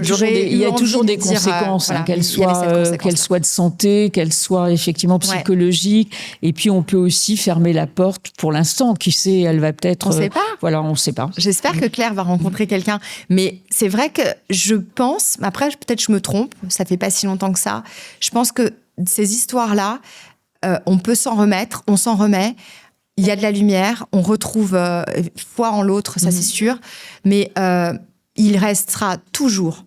Speaker 2: y a toujours des conséquences, qu'elles soient de santé, qu'elles soient effectivement psychologiques. Et puis, on peut aussi fermer la porte pour l'instant. Qui sait, elle va peut-être...
Speaker 1: On ne sait pas.
Speaker 2: Voilà, on ne sait pas.
Speaker 1: J'espère que Claire va rencontrer quelqu'un. Mais c'est vrai que je pense... Après, peut-être je me trompe. Ça fait pas si longtemps que ça. Je pense que ces histoires-là, on peut s'en remettre. On s'en remet. Il y a de la lumière. On retrouve foi en l'autre, ça c'est sûr. Mais... il restera toujours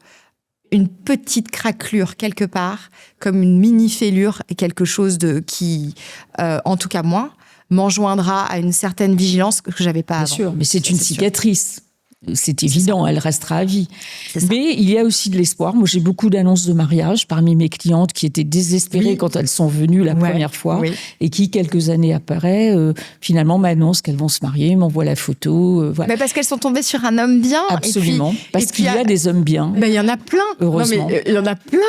Speaker 1: une petite craquelure quelque part, comme une mini-fêlure, et quelque chose qui, en tout cas moi, m'enjoindra à une certaine vigilance que je n'avais pas avant.
Speaker 2: Bien sûr, mais c'est une cicatrice. C'est évident, elle restera à vie. Mais il y a aussi de l'espoir. Moi, j'ai beaucoup d'annonces de mariage parmi mes clientes qui étaient désespérées quand elles sont venues la première fois et qui, quelques années après, finalement m'annoncent qu'elles vont se marier, m'envoient la photo.
Speaker 1: Mais parce qu'elles sont tombées sur un homme bien.
Speaker 2: Absolument. Parce qu'il y a des hommes bien.
Speaker 1: Il y en a plein.
Speaker 2: Heureusement.
Speaker 1: Il y en a plein.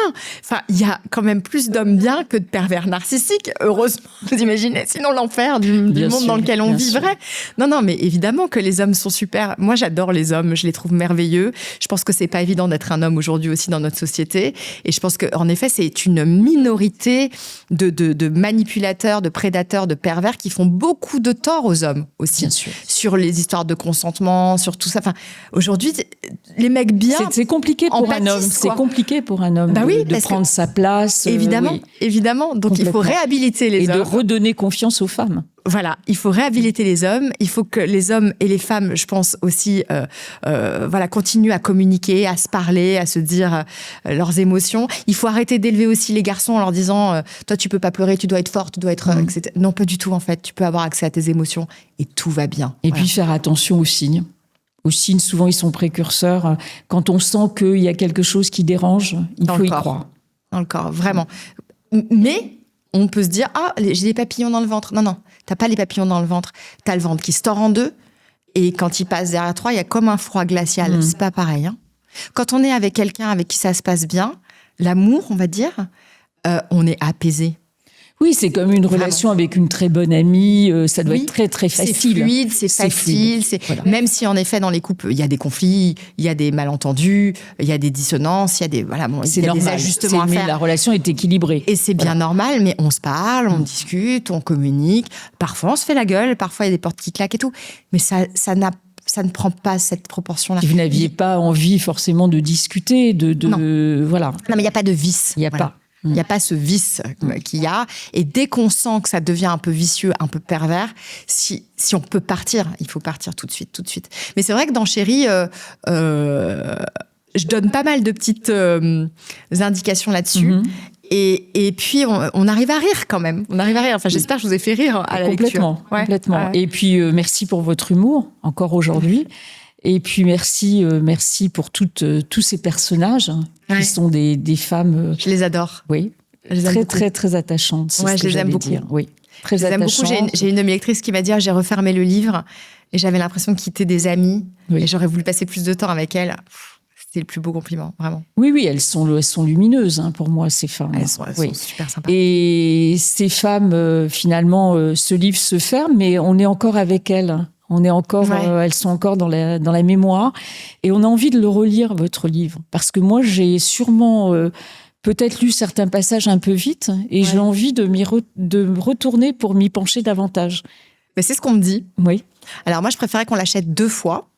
Speaker 1: Enfin, il y a quand même plus d'hommes bien que de pervers narcissiques. Heureusement. Vous imaginez, sinon l'enfer du monde dans lequel on vivrait. Non, mais évidemment que les hommes sont super. Moi, j'adore les les hommes, je les trouve merveilleux. Je pense que c'est pas évident d'être un homme aujourd'hui aussi dans notre société. Et je pense qu'en effet, c'est une minorité de manipulateurs, de prédateurs, de pervers qui font beaucoup de tort aux hommes aussi.
Speaker 2: Bien sûr.
Speaker 1: Sur les histoires de consentement, sur tout ça. Enfin, aujourd'hui, les mecs bien...
Speaker 2: C'est compliqué pour un homme. C'est compliqué pour un homme de prendre sa place.
Speaker 1: Évidemment, évidemment. Donc, il faut réhabiliter les hommes.
Speaker 2: Et de redonner confiance aux femmes.
Speaker 1: Voilà, il faut réhabiliter les hommes. Il faut que les hommes et les femmes, je pense aussi, continuent à communiquer, à se parler, à se dire leurs émotions. Il faut arrêter d'élever aussi les garçons en leur disant toi, tu peux pas pleurer, tu dois être forte, tu dois être... etc. Non, pas du tout, en fait. Tu peux avoir accès à tes émotions et tout va bien.
Speaker 2: Et puis, faire attention aux signes. Aux signes, souvent, ils sont précurseurs. Quand on sent qu'il y a quelque chose qui dérange, il faut y croire.
Speaker 1: Dans le corps, vraiment. Mais on peut se dire, j'ai des papillons dans le ventre. Non, t'as pas les papillons dans le ventre. T'as le ventre qui se tord en deux. Et quand il passe derrière toi, il y a comme un froid glacial. C'est pas pareil. Hein. Quand on est avec quelqu'un avec qui ça se passe bien, l'amour, on va dire, on est apaisé.
Speaker 2: Oui, c'est comme une relation avec une très bonne amie. Ça doit être très, très facile.
Speaker 1: C'est fluide, c'est facile. Voilà. Même si, en effet, dans les couples, il y a des conflits, il y a des malentendus, il y a des dissonances, il y a des, il y a des ajustements à faire.
Speaker 2: La relation est équilibrée.
Speaker 1: Et c'est bien normal, mais on se parle, on discute, on communique. Parfois, on se fait la gueule, parfois, il y a des portes qui claquent et tout. Mais ça ne prend pas cette proportion-là.
Speaker 2: Vous n'aviez pas envie forcément de discuter,
Speaker 1: Non.
Speaker 2: Voilà.
Speaker 1: Non, mais il n'y a pas de vice.
Speaker 2: Il n'y a pas.
Speaker 1: Il n'y a pas ce vice qu'il y a. Et dès qu'on sent que ça devient un peu vicieux, un peu pervers, si on peut partir, il faut partir tout de suite. Mais c'est vrai que dans Chérie, je donne pas mal de petites indications là-dessus. Et puis, on arrive à rire quand même. On arrive à rire. Enfin, j'espère que je vous ai fait rire à la lecture.
Speaker 2: Complètement. Et puis, merci pour votre humour, encore aujourd'hui. Et puis, merci pour tous ces personnages qui sont des femmes...
Speaker 1: Je les adore.
Speaker 2: Oui, très, très attachantes.
Speaker 1: Ouais, je les aime beaucoup.
Speaker 2: Oui, très
Speaker 1: je les aime beaucoup. J'ai une de mes lectrices qui m'a dit j'ai refermé le livre et j'avais l'impression de quitter des amis. Et j'aurais voulu passer plus de temps avec elles. C'était le plus beau compliment, vraiment.
Speaker 2: Oui, elles sont lumineuses pour moi, ces femmes.
Speaker 1: Elles sont super sympas.
Speaker 2: Et ces femmes, finalement, ce livre se ferme, mais on est encore avec elles. Elles sont encore dans la mémoire. Et on a envie de le relire, votre livre. Parce que moi, j'ai sûrement peut-être lu certains passages un peu vite. Et j'ai envie de retourner pour m'y pencher davantage.
Speaker 1: Mais c'est ce qu'on me dit.
Speaker 2: Oui.
Speaker 1: Alors moi, je préférais qu'on l'achète 2 fois.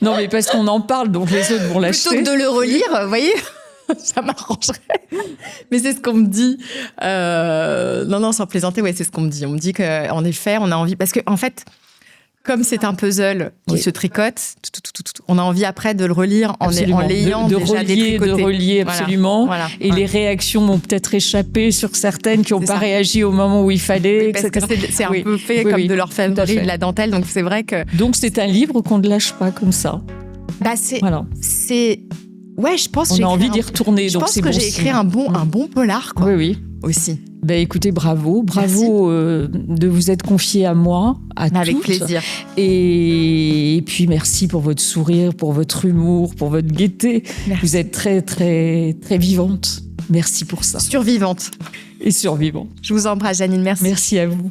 Speaker 2: Non, mais parce qu'on en parle, donc les autres vont l'acheter.
Speaker 1: Plutôt que de le relire, vous voyez, ça m'arrangerait. Mais c'est ce qu'on me dit. Non, sans plaisanter, c'est ce qu'on me dit. On me dit qu'en effet, on a envie... Parce qu'en fait, comme c'est un puzzle qui se tricote, on a envie après de le relire en l'ayant déjà détricoté.
Speaker 2: De relier, absolument. Voilà. Et les réactions m'ont peut-être échappé sur certaines qui n'ont pas réagi au moment où il fallait,
Speaker 1: parce
Speaker 2: etc.
Speaker 1: Que c'est un peu fait comme de l'orfèvrerie, de la dentelle. Donc c'est vrai que...
Speaker 2: Donc c'est un livre qu'on ne lâche pas comme ça.
Speaker 1: C'est... Ouais, je pense
Speaker 2: on a envie d'y retourner.
Speaker 1: Je pense que j'ai écrit un bon polar, quoi.
Speaker 2: Oui.
Speaker 1: Aussi.
Speaker 2: Écoutez, bravo de vous être confié à moi,
Speaker 1: avec plaisir.
Speaker 2: Et puis merci pour votre sourire, pour votre humour, pour votre gaieté.
Speaker 1: Merci.
Speaker 2: Vous êtes très, très, très vivante. Merci pour ça.
Speaker 1: Survivante.
Speaker 2: Et survivante.
Speaker 1: Je vous embrasse, Janine. Merci.
Speaker 2: Merci à vous.